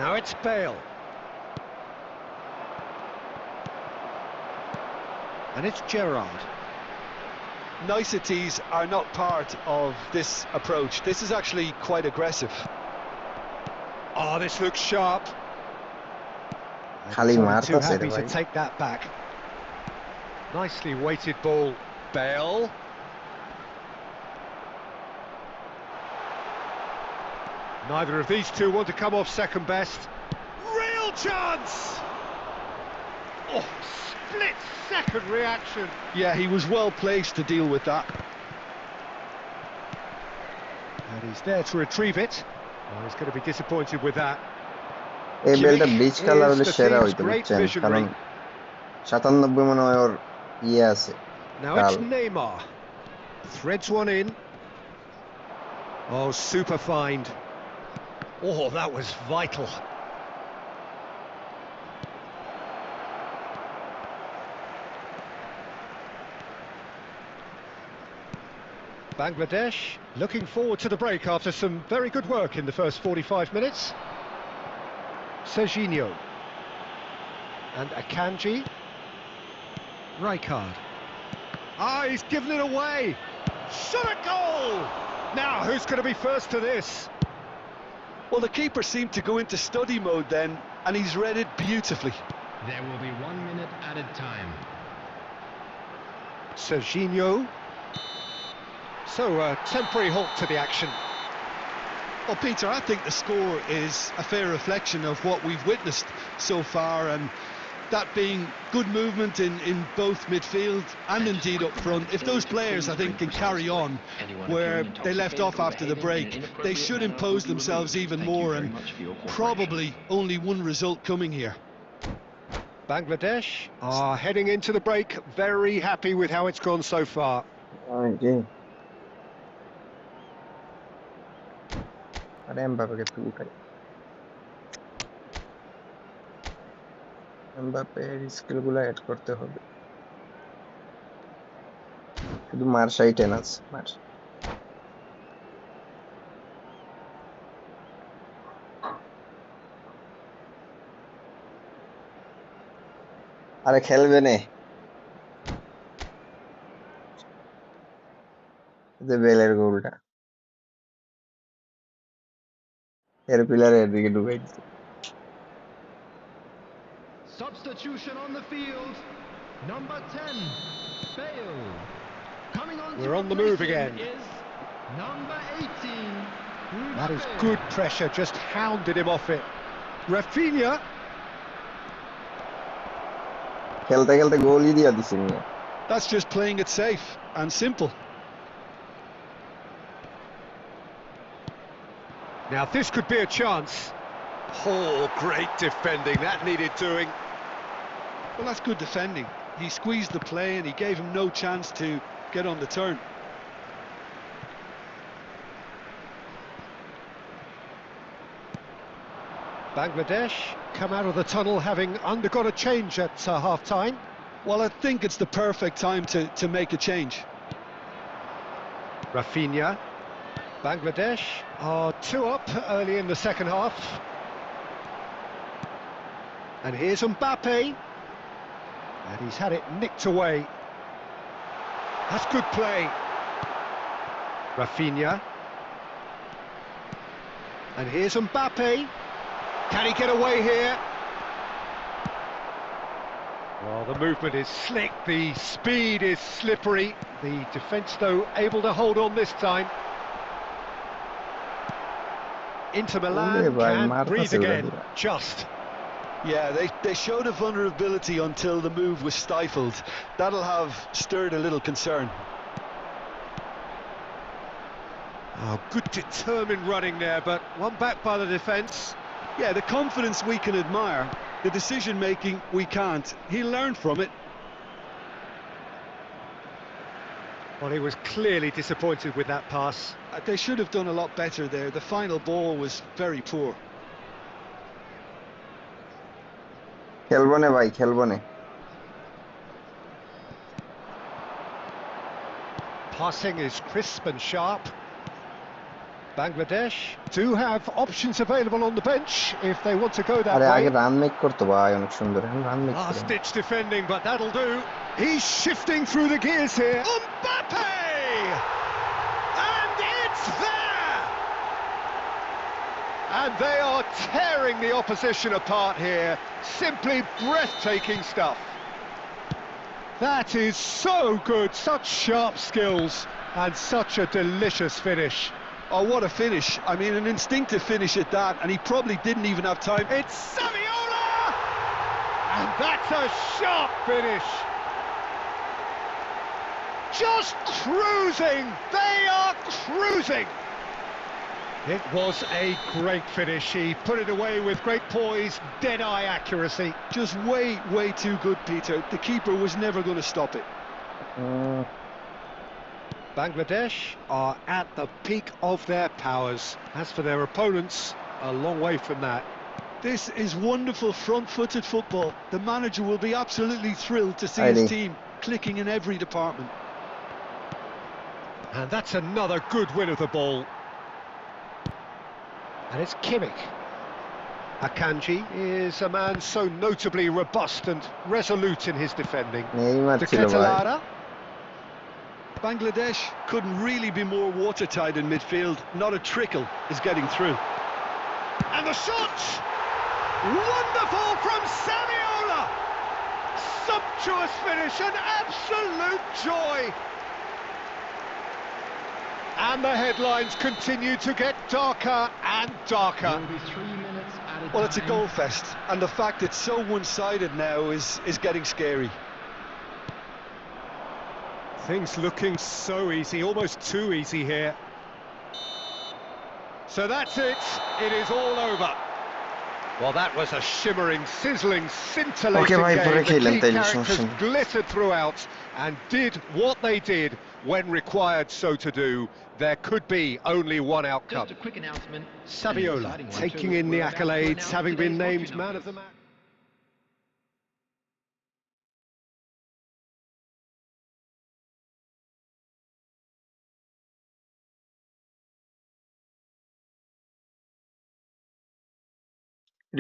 S2: Now it's Bale. And it's Gerrard.
S4: Niceties are not part of this approach. This is actually quite aggressive.
S2: Oh, this looks sharp.
S1: খালি
S2: Too
S1: মারতাছে রে
S2: happy to
S1: ভাই।
S2: take that back. Nicely weighted ball. Bale. Neither of these two want to come off second best. Real chance! Oh, split-second reaction.
S4: Yeah, he was well placed to deal with that.
S2: And he's there to retrieve it. Oh, he's going to be disappointed with that.
S1: এই বেলটা bleach colour হলে
S2: the
S1: সেরা
S2: team's
S1: হইতো
S2: great
S1: বুঝছেন,
S2: visionary.
S1: কারণ 97 মনে হয় ওর ইয়ে আছে।
S2: Now it's Neymar. Threads one in. Oh, super find. Oh, that was vital. Bangladesh looking forward to the break after some very good work in the first 45 minutes. Serginho. And Akanji. Rijkaard. Ah, he's given it away. Shot a goal! Now, who's going to be first to this?
S4: Well, the keeper seemed to go into study mode then, and he's read it beautifully.
S5: There will be 1 minute added time.
S2: Serginho. So, a temporary halt to the action.
S4: Well, Peter, I think the score is a fair reflection of what we've witnessed so far, and that being good movement in both midfield and indeed up front. If those players, I think, can carry on where they left off after the break, they should impose themselves even more, and probably only one result coming here.
S2: Bangladesh are heading into the break very happy with how it's gone so far.
S1: আরে এমবাপ্পেকে একটু উঠাই। এমবাপ্পের স্কিলগুলো add করতে হবে। শুধু মার্শাই ten আছে, Marsh. আরে খেলবে নে, যে বেলের গোলটা এর পিলারের দিকে ঢুকাই দিচ্ছে।
S5: Substitution on the field. Number 10, Bale. Coming on.
S2: We're on the move again.
S5: Is number 18.
S2: That is good pressure, just hounded him off it. Rafinha.
S1: খেলতে খেলতে গোলই দিয়া দিছে মিয়া।
S4: That's just playing it safe and simple.
S2: Now this could be a chance. Oh, great defending, that needed doing.
S4: Well, that's good defending. He squeezed the play and he gave him no chance to get on the turn.
S2: Bangladesh come out of the tunnel having undergone a change at half-time.
S4: Well, I think it's the perfect time to make a change.
S2: Rafinha. Bangladesh are 2 up early in the second half. And here's Mbappe. And he's had it nicked away. That's good play. Rafinha. And here's Mbappe. Can he get away here? Well, the movement is slick, the speed is slippery. The defence, though, able to hold on this time. Inter Milan
S1: ভাই
S2: can breathe
S1: মারতাছে উড়া
S2: again,
S1: দুরা।
S2: just.
S4: Yeah, they showed a vulnerability until the move was stifled. That'll have stirred a little concern.
S2: Oh, good determined running there, but one back by the defence.
S4: Yeah, the confidence we can admire, the decision-making we can't. He learned from it.
S2: Well, he was clearly disappointed with that pass.
S4: They should have done a lot better there. The final ball was very poor.
S1: খেলবো না ভাই, খেলবো না।
S2: Passing is crisp and sharp. Bangladesh do have options available on the bench if they want to go that
S1: আরে আগে
S2: way.
S1: Run make করতো ভাই, অনেক সুন্দর। এখন রান মেক করে।
S2: Last-ditch defending, but that'll do. He's shifting through the gears here.
S3: Mbappe! And it's there!
S2: And they are tearing the opposition apart here. Simply breathtaking stuff. That is so good, such sharp skills, and such a delicious finish.
S4: Oh, what a finish. I mean, an instinctive finish at that, and he probably didn't even have time.
S2: It's Saviola! And that's a sharp finish. Just cruising! They are cruising! It was a great finish. He put it away with great poise, dead-eye accuracy.
S4: Just way too good, Peter. The keeper was never going to stop it.
S2: Bangladesh are at the peak of their powers. As for their opponents, a long way from that.
S4: This is wonderful front-footed football. The manager will be absolutely thrilled to see his team clicking in every department.
S2: And that's another good win of the ball. And it's Kimmich. Akanji is a man so notably robust and resolute in his defending.
S1: Neymar ছিল ভাই।
S2: Ketelada.
S4: Bangladesh couldn't really be more watertight in midfield. Not a trickle is getting through.
S2: And the shot! Wonderful from Saviola! Sumptuous finish, an absolute joy! And the headlines continue to get darker and darker.
S5: There will be 3 minutes added
S4: Well, it's a
S5: time.
S4: goal fest, and the fact it's so one-sided now is getting scary.
S2: Things looking so easy, almost too easy here. So that's it, it is all over. Well, that was a shimmering, sizzling, scintillating
S1: ভাই, পরে
S2: game. The
S1: খেলেন
S2: key
S1: তাইলে,
S2: characters
S1: সমস্যা নেই।
S2: glittered throughout and did what they did when required so to do. There could be only one outcome.
S5: Just a quick announcement.
S2: Saviola taking in the accolades, having been named man of the match.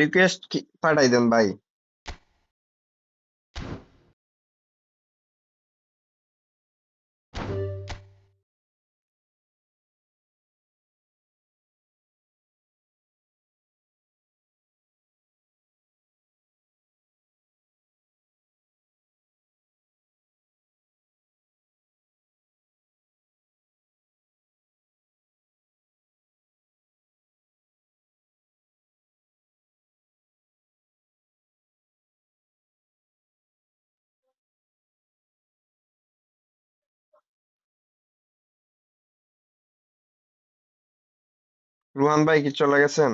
S1: Request পাঠাই দেন ভাই। রুহান ভাই কি চলে গেছেন?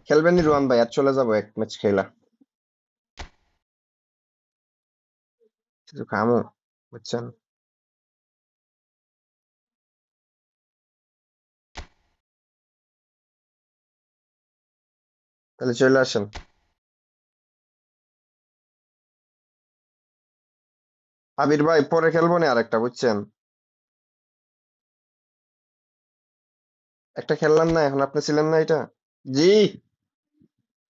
S1: খেলবেন নি রুহান ভাই? আর চলে যাবো এক ম্যাচ খেলা, কিছু খামো, বুঝছেন? তাহলে চলে আসেন। আবির ভাই পরে খেলবো না আরেকটা, বুঝছেন? একটা খেললাম না এখন, আপনি ছিলেন না এটা? জি,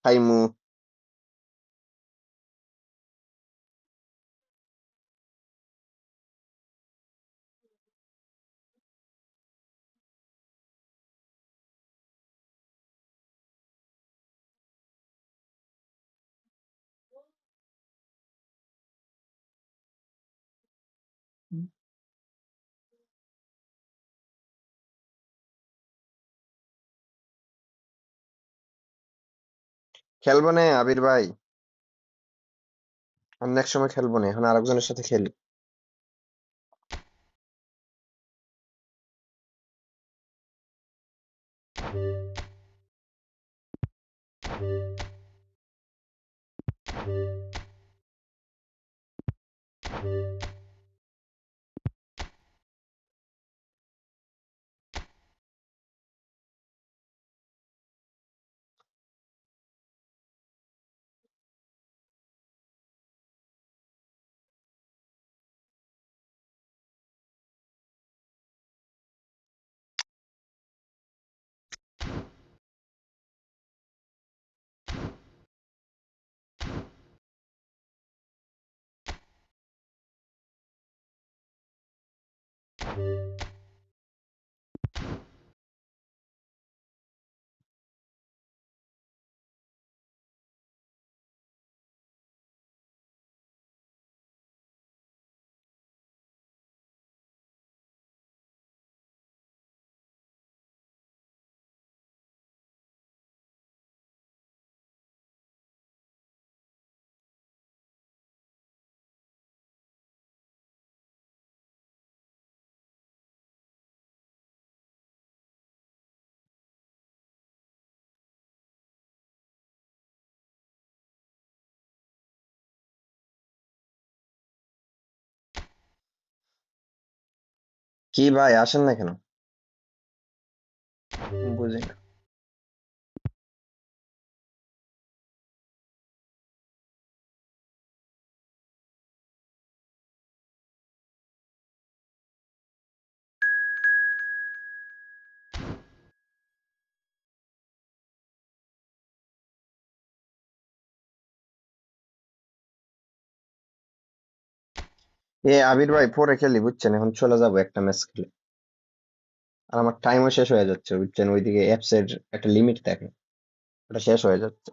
S1: খাইমু। খেলবো না আবির ভাই, অন্য এক সময় খেলবো না, এখন আরেকজনের সাথে খেলি। কি ভাই আসেন না কেন? বুঝি না। এ আবির ভাই পরে খেলি, বুঝছেন? এখন চলে যাবো একটা ম্যাচ খেলে, আর আমার টাইমও শেষ হয়ে যাচ্ছে, বুঝছেন? ওইদিকে অ্যাপস এর একটা লিমিট থাকে, ওটা শেষ হয়ে যাচ্ছে।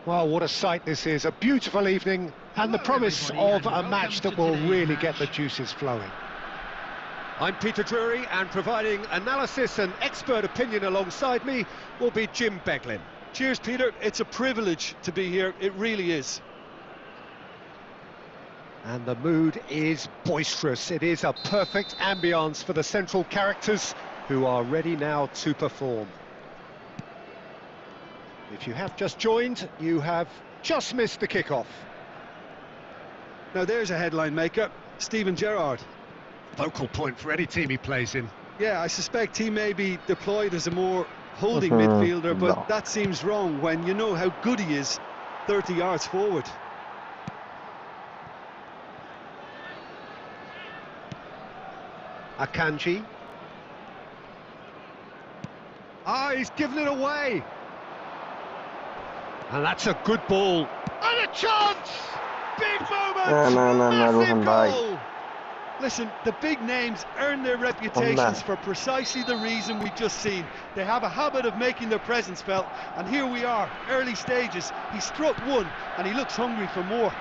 S2: Well, what a sight this is. A beautiful evening and the promise of a match that will really get the juices flowing. I'm Peter Drury, and providing analysis and expert opinion alongside me will be Jim Beglin.
S4: Cheers, Peter. It's a privilege to be here. It really is.
S2: And the mood is boisterous. It is a perfect ambience for the central characters who are ready now to perform. If you have just joined, you have just missed the kickoff.
S4: Now there's a headline maker, Steven Gerrard.
S2: Focal point for any team he plays in.
S4: Yeah, I suspect he may be deployed as a more holding midfielder, but that seems wrong when you know how good he is 30 yards forward.
S2: Akanji. He's given it away. And that's a good ball.
S4: And a chance! Big moment!
S1: No,
S4: Massive goal! Listen, the big names earn their reputations for precisely the reason we've just seen. They have a habit of making their presence felt, and here we are, early stages. He struck one, and he looks hungry for more.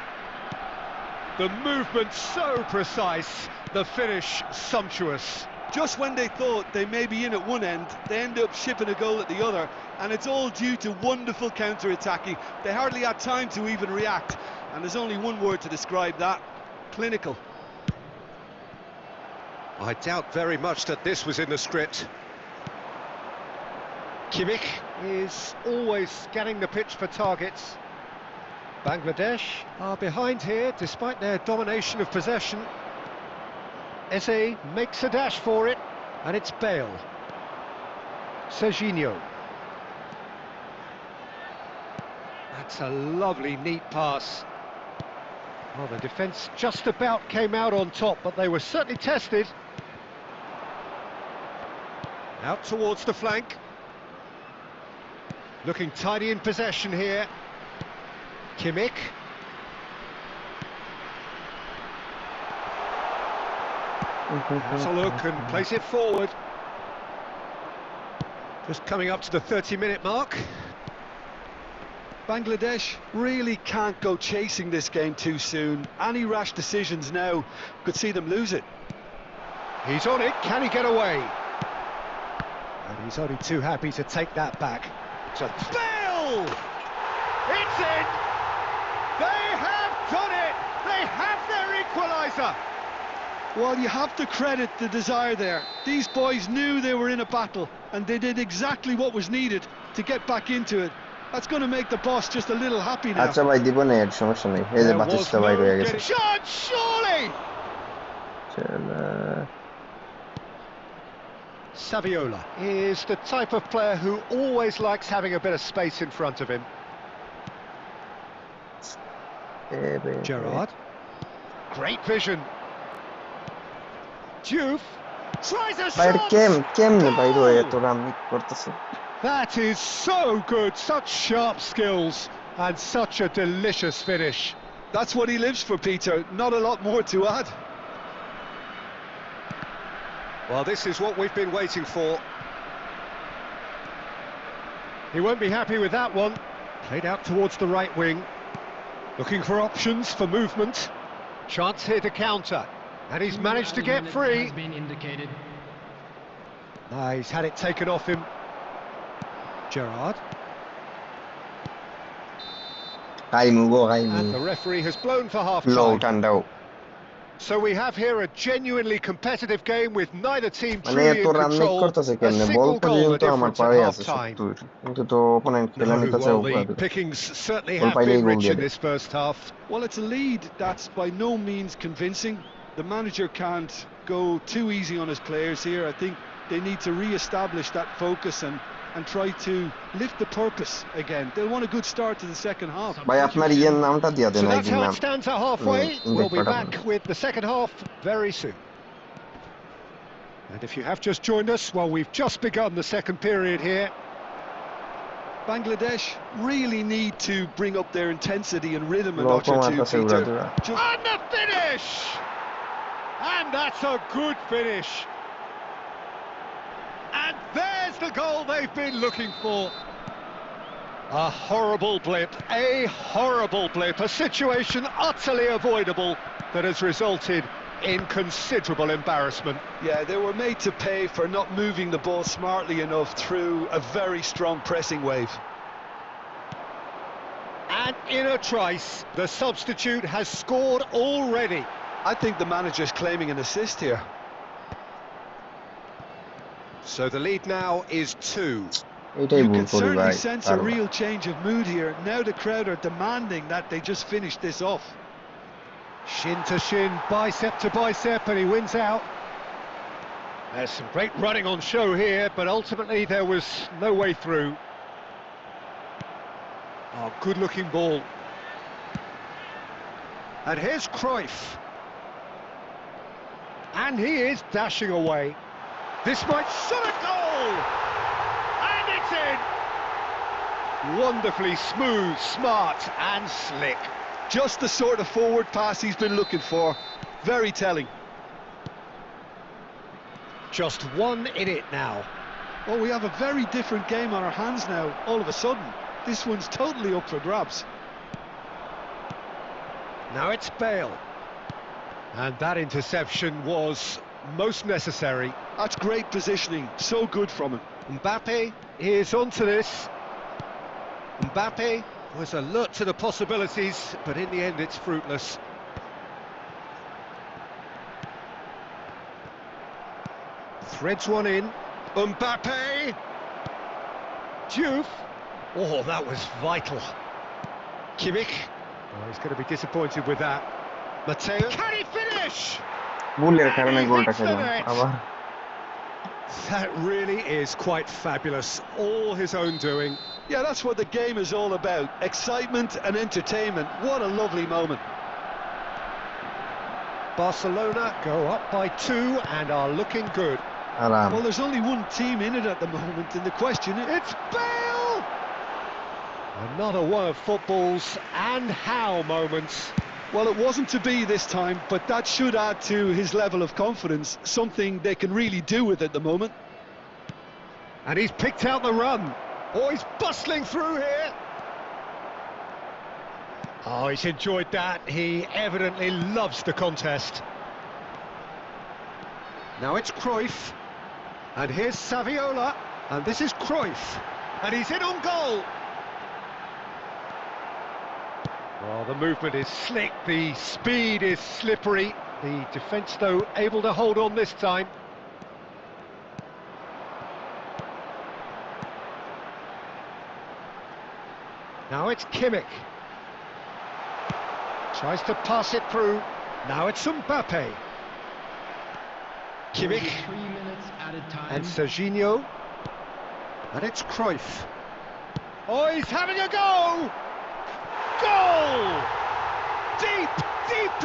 S2: The movement so precise, the finish sumptuous.
S4: Just when they thought they may be in at one end, they end up shipping a goal at the other, and it's all due to wonderful counter-attacking. They hardly had time to even react, and there's only one word to describe that: clinical.
S2: I doubt very much that this was in the script. Kimmich is always scanning the pitch for targets. Bangladesh are behind here despite their domination of possession. Eze makes a dash for it, and it's Bale. Serginho. That's a lovely, neat pass. Well, the defence just about came out on top, but they were certainly tested. Out towards the flank. Looking tidy in possession here. Kimmich. Has a look and plays it forward. Just coming up to the 30-minute mark.
S4: Bangladesh really can't go chasing this game too soon. Any rash decisions now could see them lose it.
S2: He's on it, can he get away? And he's only too happy to take that back.
S4: Bale! It's in! They have done it! They have their equaliser! Well, you have to credit the desire there. These boys knew they were in a battle, and they did exactly what was needed to get back into it. That's going to make the boss just a little happy now.
S1: আচ্ছা ভাই দিব না এর সমস্যা নেই এই যে 25টা বাইর হয়ে গেছে
S4: Shot, surely!
S2: Saviola is the type of player who always likes having a bit of space in front of him. Gerrard. Great vision. Diouf tries a
S1: বাইরে
S2: shot.
S1: কেমনে বাইর হয়ে এত রান মিট করতেছে
S2: That is so good, such sharp skills and such a delicious finish.
S4: That's what he lives for, Peter. Not a lot more to add.
S2: Well, this is what we've been waiting for. He won't be happy with that one. Played out towards the right wing. Looking for options for movement. Chance here to counter. And he's managed to get free. He's had it taken off him. Gerrard. And the referee has blown for half-time. So we have here a genuinely competitive game with neither team truly in control. A single goal the difference at half-time. Well, the pickings certainly have been rich in this first half.
S4: Well, it's a lead that's by no means convincing. The manager can't go too easy on his players here. I think they need to re-establish that focus and try to lift the purpose again. They'll want a good start to the second half.
S1: ভাই আপনার ইয়ের নামটা দিয়া দেন
S2: So that's how it stands at halfway. We'll be back with the second half very soon. And if you have just joined us, well, we've just begun the second period here.
S4: Bangladesh really need to bring up their intensity and rhythm a notch or two, Peter.
S2: And the finish! And that's a good finish. And there's the goal they've been looking for. A horrible blip, a situation utterly avoidable that has resulted in considerable embarrassment.
S4: Yeah, they were made to pay for not moving the ball smartly enough through a very strong pressing wave.
S2: And in a trice, the substitute has scored already.
S4: I think the manager's claiming an assist here.
S3: So the lead now is 2.
S1: এটাই
S4: You
S1: ভুল
S4: can
S1: করি
S4: certainly
S1: ভাই
S4: sense a
S1: বারবার।
S4: real change of mood here. Now the crowd are demanding that they just finish this off.
S2: Shin to shin, bicep to bicep, and he wins out. There's some great running on show here, but ultimately there was no way through. Oh, good-looking ball. And here's Cruyff. And he is dashing away. This might shot a goal! And it's in! Wonderfully smooth, smart and slick.
S4: Just the sort of forward pass he's been looking for. Very telling.
S2: Just one in it now.
S4: Well, we have a very different game on our hands now, all of a sudden. This one's totally up for grabs.
S2: Now it's Bale. And that interception was most necessary.
S4: That's great positioning, so good from him.
S2: Mbappe is onto this. Mbappe was alert to the possibilities, but in the end it's fruitless. Threads one in. Mbappe! Diouf! Oh, that was vital. Kimmich. Oh, he's going to be disappointed with that. Matteo. Can he finish?
S1: ভুলের কারণে গোলটা খেলাম আবার।
S2: That really is quite fabulous. All his own doing.
S4: Yeah, that's what the game is all about. Excitement and entertainment. What a lovely moment.
S2: Barcelona go up by 2 and are looking good.
S1: আরাম।
S4: Well, there's only one team in it at the moment, and the question is...
S2: It's Bale! Another one of football's and how moments.
S4: Well, it wasn't to be this time, but that should add to his level of confidence, something they can really do with at the moment.
S2: And he's picked out the run. Oh, he's bustling through here. Oh, he's enjoyed that. He evidently loves the contest. Now it's Cruyff. And here's Saviola. And this is Cruyff. And he's in on goal. Well, the movement is slick, the speed is slippery. The defence, though, able to hold on this time. Now it's Kimmich. Tries to pass it through. Now it's Mbappe. Kimmich.
S5: 3 minutes added time.
S2: And Serginho. And it's Cruyff. Oh, he's having a go! Goal! Deep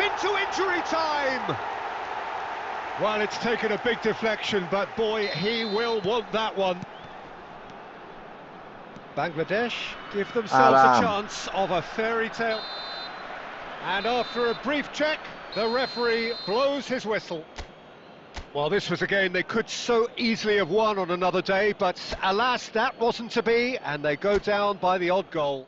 S2: into injury time! Well, it's taken a big deflection, but boy, he will want that one. Bangladesh give themselves a chance of a fairy tale. And after a brief check, the referee blows his whistle. Well, this was a game they could so easily have won on another day, but alas, that wasn't to be, and they go down by the odd goal.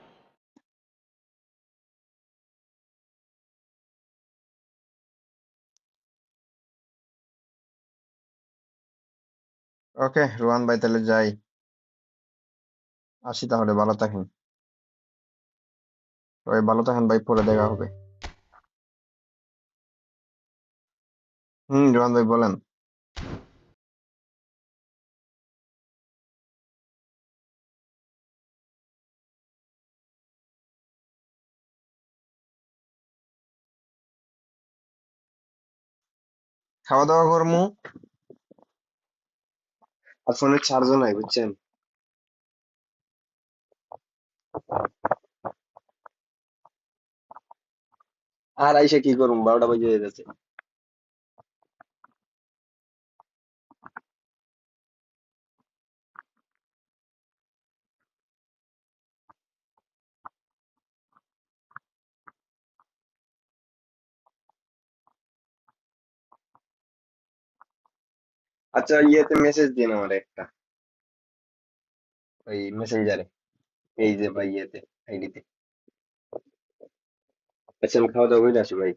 S1: ওকে রোহান ভাই তাহলে যাই, আসি তাহলে। ভালো থাকেন সবাই, ভালো থাকেন ভাই, পরে দেখা হবে। রোহান ভাই বলেন। খাওয়া দাওয়া করমু, আর ফোনের চার্জও নাই বুঝছেন। আর আইসা কি করুম, 12টা বাজে যেতেছে। আচ্ছা ইয়েতে মেসেজ দিন আমার একটা, ওই মেসেঞ্জারে। এই যে ভাই ইয়েতে আইডিতে। আচ্ছা আমি খাওয়া দাওয়া করে আসি ভাই।